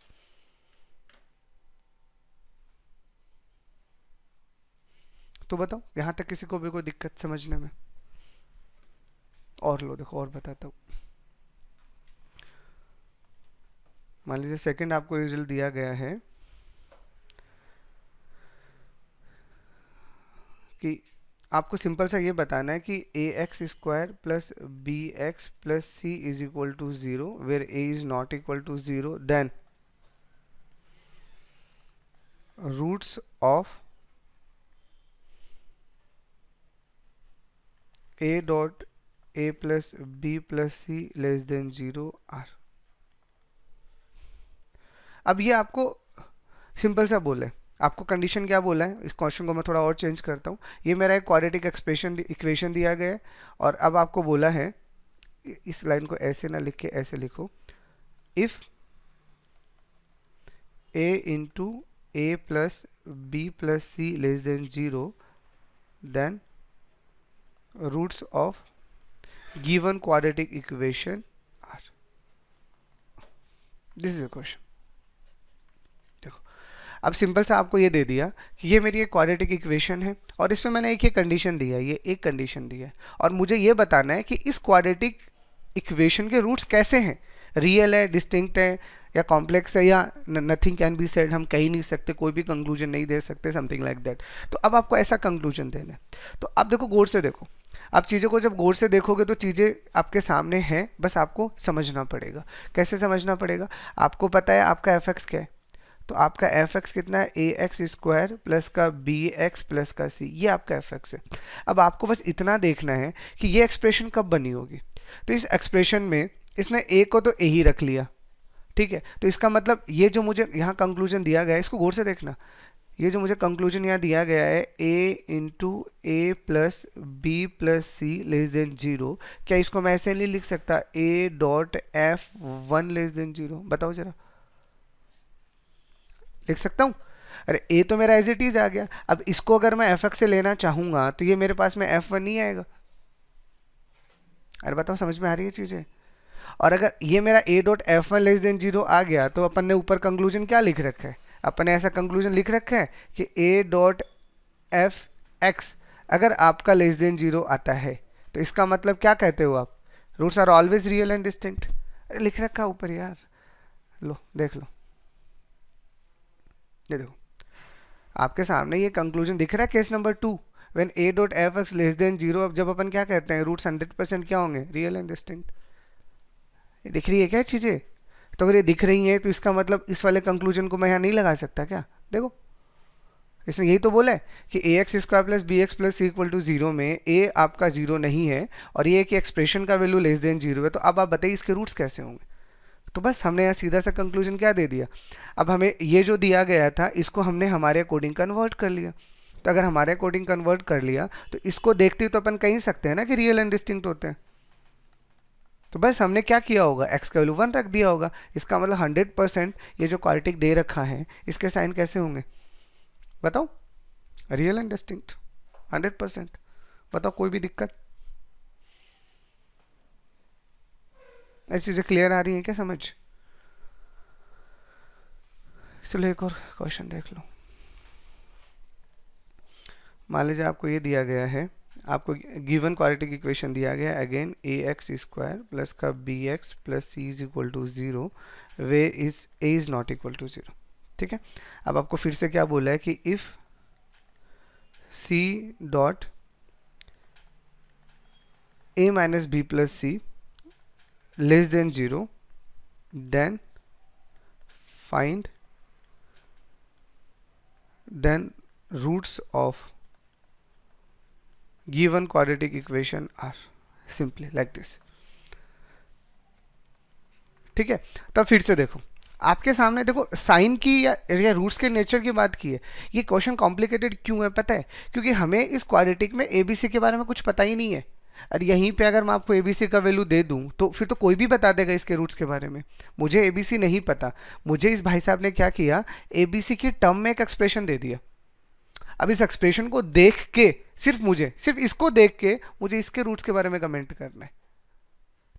तो बताओ यहाँ तक किसी को भी कोई दिक्कत समझने में? और लो देखो और बताता हूँ। मान लीजिए सेकंड आपको रिजल्ट दिया गया है कि आपको सिंपल सा ये बताना है कि ax² plus bx plus c is equal to 0 where a is not equal to 0, then roots of a dot a plus b plus c less than 0 are. अब ये आपको सिंपल सा बोला है, आपको कंडीशन क्या बोला है, इस क्वेश्चन को मैं थोड़ा और चेंज करता हूँ। ये मेरा एक क्वाड्रेटिक एक्सप्रेशन इक्वेशन दिया गया है और अब आपको बोला है, इस लाइन को ऐसे ना लिख के ऐसे लिखो, if a into a plus b plus c less than 0 then roots of given quadratic equation are. This is a question. देखो अब सिंपल सा आपको ये दे दिया कि ये मेरी एक क्वाड्रेटिक इक्वेशन है और इसमें मैंने एक कंडीशन दिया है, ये एक कंडीशन दिया है और मुझे ये बताना है कि इस क्वाड्रेटिक इक्वेशन के रूट्स कैसे हैं, रियल है, डिस्टिंक्ट है या कॉम्प्लेक्स है, या नथिंग कैन बी सेड, हम कह ही नहीं सकते, कोई भी कंक्लूजन नहीं दे सकते, समथिंग लाइक दैट। तो अब आपको ऐसा कंक्लूजन देना है। तो आप देखो गौर से देखो, आप चीज़ों को जब गौर से देखोगे तो चीज़ें आपके सामने हैं, बस आपको समझना पड़ेगा। कैसे समझना पड़ेगा, आपको पता है आपका एफ एक्स क्या है, तो आपका एफ एक्स कितना है, ax² प्लस का bx प्लस का c, ये आपका एफ एक्स है। अब आपको बस इतना देखना है कि ये एक्सप्रेशन कब बनी होगी। तो इस एक्सप्रेशन में इसने a को तो a ही रख लिया, ठीक है, तो इसका मतलब ये जो मुझे यहाँ कंक्लूजन दिया गया है, इसको गौर से देखना, ये जो मुझे कंक्लूजन यहाँ दिया गया है a into a plus b plus c less than 0, क्या इसको मैं ऐसे नहीं लिख सकता a dot f1 less than 0, बताओ जरा, लिख सकता हूँ? अरे a तो मेरा एज इट इज आ गया। अब इसको अगर मैं एफ एक्स से लेना चाहूंगा तो ये मेरे पास में f1 नहीं आएगा। अरे बताओ समझ में आ रही है चीजें? और अगर ये मेरा a dot f1 less than 0 आ गया तो अपन ने ऊपर कंक्लूजन क्या लिख रखा है, अपन ने ऐसा कंक्लूजन लिख रखा है कि a डॉट एफ एक्स अगर आपका लेस देन 0 आता है तो इसका मतलब क्या कहते हो आप, roots are always real and distinct. अरे लिख रखा ऊपर यार, लो देख लो, ये देखो आपके सामने ये कंक्लूजन दिख रहा है, case number 2 when a dot f x less than 0। अब जब अपन क्या कहते हैं, रूट्स 100% क्या होंगे, रियल एंड डिस्टिंक्ट। ये दिख रही है क्या चीज़ें? तो अगर ये दिख रही हैं तो इसका मतलब इस वाले कंक्लूजन को मैं यहाँ नहीं लगा सकता क्या? देखो इसने यही तो बोला है कि a x square plus b x plus c equal to zero में ए आपका जीरो नहीं है और ये कि एक्सप्रेशन का वैल्यू लेस देन जीरो है, तो अब आप बताइए इसके रूट्स कैसे होंगे। तो बस हमने यहाँ सीधा सा कंक्लूजन क्या दे दिया, अब हमें ये जो दिया गया था इसको हमने हमारे अकॉर्डिंग कन्वर्ट कर लिया। तो अगर हमारे अकॉर्डिंग कन्वर्ट कर लिया तो इसको देखते ही तो अपन कह ही सकते हैं ना कि रियल एंड डिस्टिंक्ट होते हैं। तो बस हमने क्या किया होगा, x का वैल्यू 1 रख दिया होगा। इसका मतलब 100% ये जो क्वाड्रेटिक दे रखा है इसके साइन कैसे होंगे बताओ, रियल एंड डिस्टिंक्ट 100%। बताओ कोई भी दिक्कत, ऐसी चीजें क्लियर आ रही हैं क्या समझ। चलो एक और क्वेश्चन देख लो। मान लीजिए आपको ये दिया गया है, आपको गिवन क्वाड्रेटिक इक्वेशन दिया गया है again a x square plus का b x plus c is equal to zero where is a is not equal to zero. ठीक है, अब आपको फिर से क्या बोला है कि if c dot a minus b plus c less than zero then find then roots of given quadratic equation are simply like this। ठीक है, तब फिर से देखो आपके सामने, देखो साइन की या रूट्स के नेचर की बात की है। ये क्वेश्चन कॉम्प्लिकेटेड क्यों है पता है, क्योंकि हमें इस क्वाड्रेटिक में एबीसी के बारे में कुछ पता ही नहीं है। और यहीं पे अगर मैं आपको एबीसी का वैल्यू दे दूं तो फिर तो कोई भी बता देगा इसके रूट्स के बारे में। मुझे एबीसी नहीं पता, मुझे इस भाई साहब ने क्या किया, एबीसी की टर्म में एक एक्सप्रेशन दे दिया। अब इस एक्सप्रेशन को देख के सिर्फ इसको देख के मुझे इसके रूट्स के बारे में कमेंट करना है।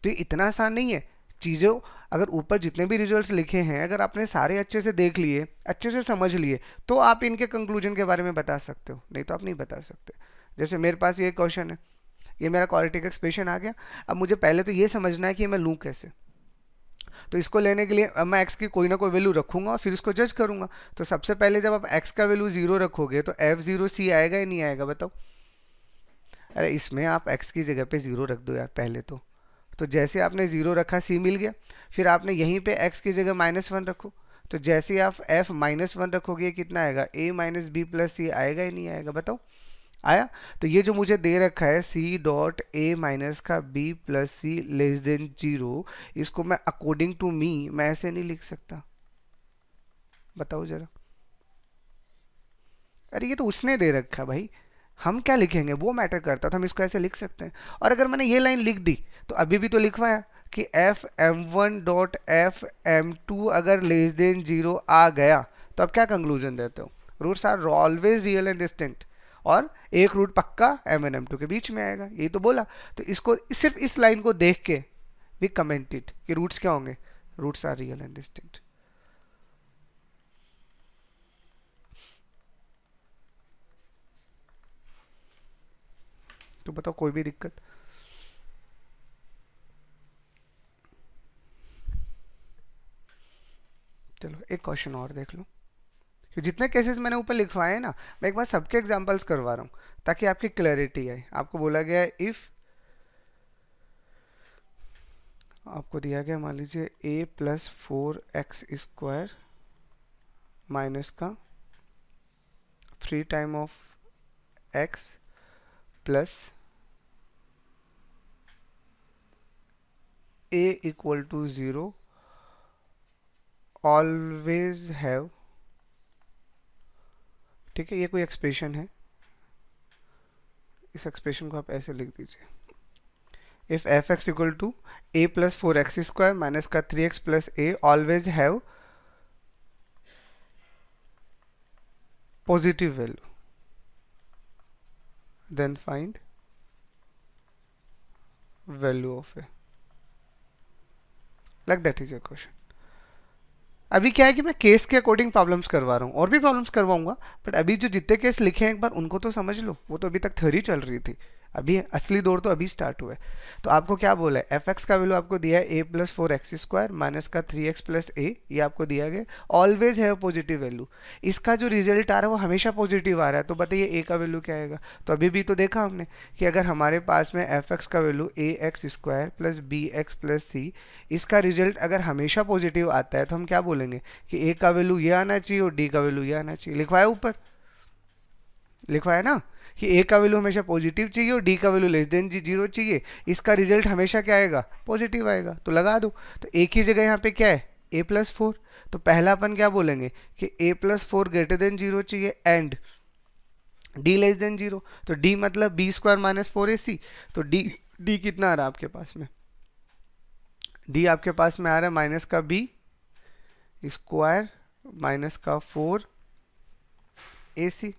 तो ये इतना आसान नहीं है। चीज़ों अगर ऊपर जितने भी रिजल्ट्स लिखे हैं अगर आपने सारे अच्छे से देख लिए, अच्छे से समझ लिए, तो आप इनके कंक्लूजन के बारे में बता सकते हो, नहीं तो आप नहीं बता सकते। जैसे मेरे पास ये क्वेश्चन है, ये मेरा क्वाड्रेटिक एक्सप्रेशन आ गया। अब मुझे पहले तो ये समझना है कि मैं लूँ कैसे। तो इसको लेने के लिए अब मैं x की कोई ना कोई वैल्यू रखूंगा और फिर उसको जज करूंगा। तो सबसे पहले जब आप x का वैल्यू 0 रखोगे तो f0c आएगा या नहीं आएगा बताओ। अरे इसमें आप x की जगह पे 0 रख दो यार पहले तो जैसे आपने 0 रखा c मिल गया। फिर आपने यहीं पे x की जगह -1 रखो, तो जैसे आप f -1 रखोगे कितना आएगा, a माइनस बी प्लस सी आएगा या नहीं आएगा बताओ। आया। तो ये जो मुझे दे रखा है c डॉट a माइनस का b plus c less than zero, इसको मैं अकॉर्डिंग टू मी मैं ऐसे नहीं लिख सकता, बताओ जरा। अरे ये तो उसने दे रखा है भाई, हम क्या लिखेंगे वो मैटर करता, तो हम इसको ऐसे लिख सकते हैं। और अगर मैंने ये लाइन लिख दी तो अभी भी तो लिखवाया कि f m one dot f m two अगर लेस देन जीरो आ गया तो अब क्या कंक्लूजन देते हो, roots are always real and distinct, और एक रूट पक्का एम एन एम टू के बीच में आएगा, यही तो बोला। तो इसको सिर्फ इस लाइन को देख के वी कमेंटेड कि रूट्स क्या होंगे, roots are real and distinct. तो बताओ कोई भी दिक्कत। चलो एक क्वेश्चन और देख लो, कि जितने केसेस मैंने ऊपर लिखवाए हैं ना, मैं एक बार सबके एग्जांपल्स करवा रहा हूँ ताकि आपकी क्लैरिटी आए। आपको बोला गया है इफ, आपको दिया गया मान लीजिए a plus 4x square minus का 3 time of x plus a equal to 0 always have, ठीक है, ये कोई एक्सप्रेशन है, इस एक्सप्रेशन को आप ऐसे लिख दीजिए, if f x equal to a plus 4x square minus का 3x plus a always have positive value then find value of a, like that is your question. अभी क्या है कि मैं केस के अकॉर्डिंग प्रॉब्लम्स करवा रहा हूँ, और भी प्रॉब्लम्स करवाऊंगा, बट अभी जो जितने केस लिखे हैं एक बार उनको तो समझ लो, वो तो अभी तक थ्योरी चल रही थी, अभी असली दौर तो अभी स्टार्ट हुआ है। तो आपको क्या बोला है, एफ एक्स का वैल्यू आपको दिया है a plus 4x square minus का 3x प्लस a, ये आपको दिया गया, ऑलवेज है पॉजिटिव वैल्यू। इसका जो रिजल्ट आ रहा है वो हमेशा पॉजिटिव आ रहा है, तो बताइए a का वैल्यू क्या आएगा। तो अभी भी तो देखा हमने कि अगर हमारे पास में एफ एक्स का value a x square plus b x plus c, इसका रिजल्ट अगर हमेशा पॉजिटिव आता है तो हम क्या बोलेंगे कि a का वैल्यू ये आना चाहिए और d का वैल्यू ये आना चाहिए, लिखवाया ऊपर। लिखवाया ना कि ए का वैल्यू हमेशा पॉजिटिव चाहिए और डी का वैल्यू लेस देन जीरो चाहिए, इसका रिजल्ट हमेशा क्या आएगा, पॉजिटिव आएगा, तो लगा दो। तो ए की जगह यहाँ पे क्या है, a+4, तो पहला अपन क्या बोलेंगे कि a+4 ग्रेटर देन जीरो चाहिए and D less than zero, तो डी मतलब बी स्क्वायर माइनस 4ac, तो डी कितना आ रहा है आपके पास में, डी आपके पास में आ रहा है माइनस का बी स्क्वायर माइनस का 4ac,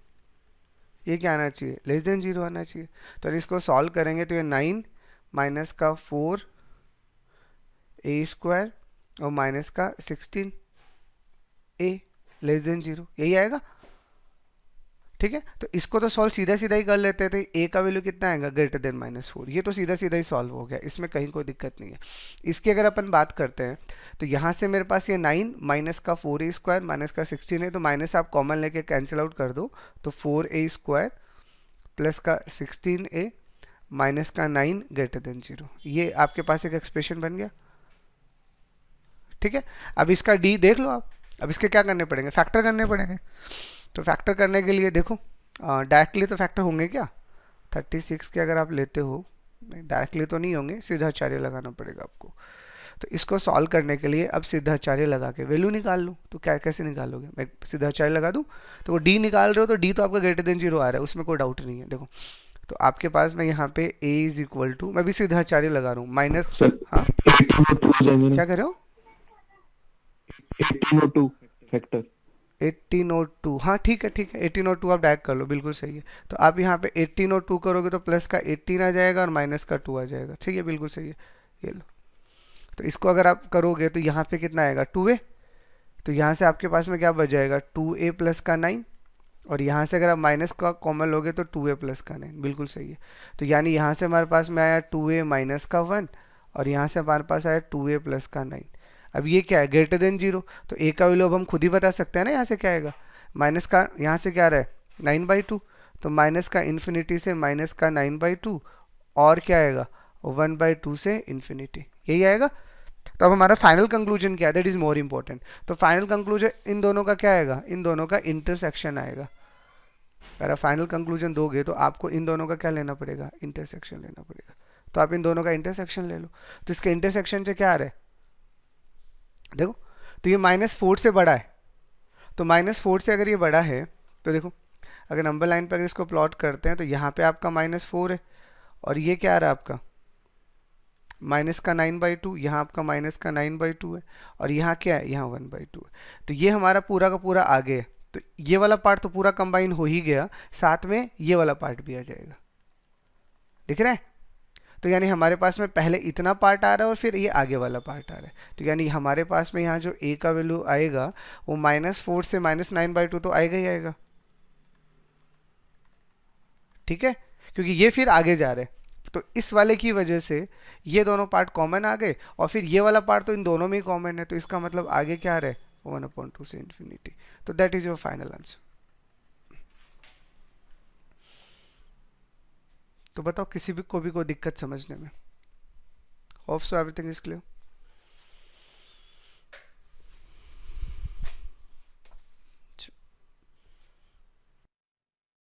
ये क्या आना चाहिए, लेस देन जीरो आना चाहिए। तो इसको सॉल्व करेंगे तो ये 9 माइनस का 4a² और माइनस का 16a लेस देन जीरो, यही आएगा। ठीक है, तो इसको तो सॉल्व सीधा सीधा ही कर लेते थे, a का वैल्यू कितना आएगा, ग्रेटर देन -4, ये तो सीधा सीधा ही सॉल्व हो गया, इसमें कहीं कोई दिक्कत नहीं है। इसकी अगर अपन बात करते हैं तो यहाँ से मेरे पास ये 9 माइनस का 4a² माइनस का 16 है, तो माइनस आप कॉमन लेके कैंसिल आउट कर दो, तो 4a² प्लस का 16a माइनस का 9 ग्रेटर देन जीरो, ये आपके पास एक एक्सप्रेशन बन गया। ठीक है, अब इसका डी देख लो आप, अब इसके क्या करने पड़ेंगे, फैक्टर करने पड़ेंगे। तो फैक्टर करने के लिए देखो डायरेक्टली तो फैक्टर होंगे क्या, 36 के अगर आप लेते हो, डायरेक्टली तो नहीं होंगे, सीधा आचार्य लगाना पड़ेगा आपको। तो इसको सॉल्व करने के लिए अब सीधा आचार्य लगा के वैल्यू निकाल लो, तो क्या कैसे निकालोगे, मैं सीधा आचार्य लगा दूं, तो वो डी निकाल रहे हो तो डी तो आपका ग्रेटर देन जीरो आ रहा है, उसमें कोई डाउट नहीं है। देखो तो आपके पास में यहाँ पे a इज इक्वल टू, मैं भी सीधा आचार्य लगा रहा हूँ माइनस, हाँ 1802 हो जाएंगे ना, क्या कर रहे हो, 1802 फैक्टर। 1802, हाँ ठीक है ठीक है, 1802 आप डायरेक्ट कर लो, बिल्कुल सही है। तो आप यहाँ पे 1802 करोगे तो प्लस का 18 आ जाएगा और माइनस का 2 आ जाएगा, ठीक है बिल्कुल सही है, ये लो। तो इसको अगर आप करोगे तो यहाँ पे कितना आएगा 2a, तो यहाँ से आपके पास में क्या बच जाएगा 2a प्लस का 9, और यहाँ से अगर आप माइनस का कॉमन लोगे तो 2a प्लस का 9, बिल्कुल सही है। तो यानी यहाँ से हमारे पास में आया 2a माइनस का 1 और यहाँ से हमारे पास आया 2a प्लस का 9। अब ये क्या है, ग्रेटर देन जीरो, तो a का वैल्यू अब हम खुद ही बता सकते हैं ना, यहाँ से क्या आएगा, माइनस का यहाँ से क्या आ रहा है 9/2, तो माइनस का इन्फिनिटी से माइनस का 9/2 और क्या आएगा 1/2 से इन्फिनिटी, यही आएगा। तो अब हमारा फाइनल कंक्लूजन क्या है, दैट इज मोर इंपॉर्टेंट। तो फाइनल कंक्लूजन इन दोनों का क्या आएगा, इन दोनों का इंटरसेक्शन आएगा। अगर आप फाइनल कंक्लूजन दोगे तो आपको इन दोनों का क्या लेना पड़ेगा, इंटरसेक्शन लेना पड़ेगा। तो आप इन दोनों का इंटरसेक्शन ले लो, तो इसके इंटरसेक्शन से क्या आ रहा है, देखो तो ये -4 से बड़ा है, तो -4 से अगर ये बड़ा है तो देखो अगर नंबर लाइन पर अगर इसको प्लॉट करते हैं तो यहाँ पे आपका -4 है और ये क्या आ रहा है आपका माइनस का 9/2, यहाँ आपका माइनस का 9/2 है और यहाँ क्या है, यहाँ 1/2 है। तो ये हमारा पूरा का पूरा आगे है, तो ये वाला पार्ट तो पूरा कंबाइन हो ही गया, साथ में ये वाला पार्ट भी आ जाएगा, दिख रहा है। तो यानी हमारे पास में पहले इतना पार्ट आ रहा है और फिर ये आगे वाला पार्ट आ रहा है, तो यानी हमारे पास में यहाँ जो a का वैल्यू आएगा वो -4 से -9/2 तो आएगा ही आएगा, ठीक है, क्योंकि ये फिर आगे जा रहे हैं। तो इस वाले की वजह से ये दोनों पार्ट कॉमन आ गए और फिर ये वाला पार्ट तो इन दोनों में ही कॉमन है, तो इसका मतलब आगे क्या आ रहा है 1/2 से इन्फिनिटी। तो that is your final answer. तो बताओ किसी भी को भी कोई दिक्कत समझने में, hope so everything is clear.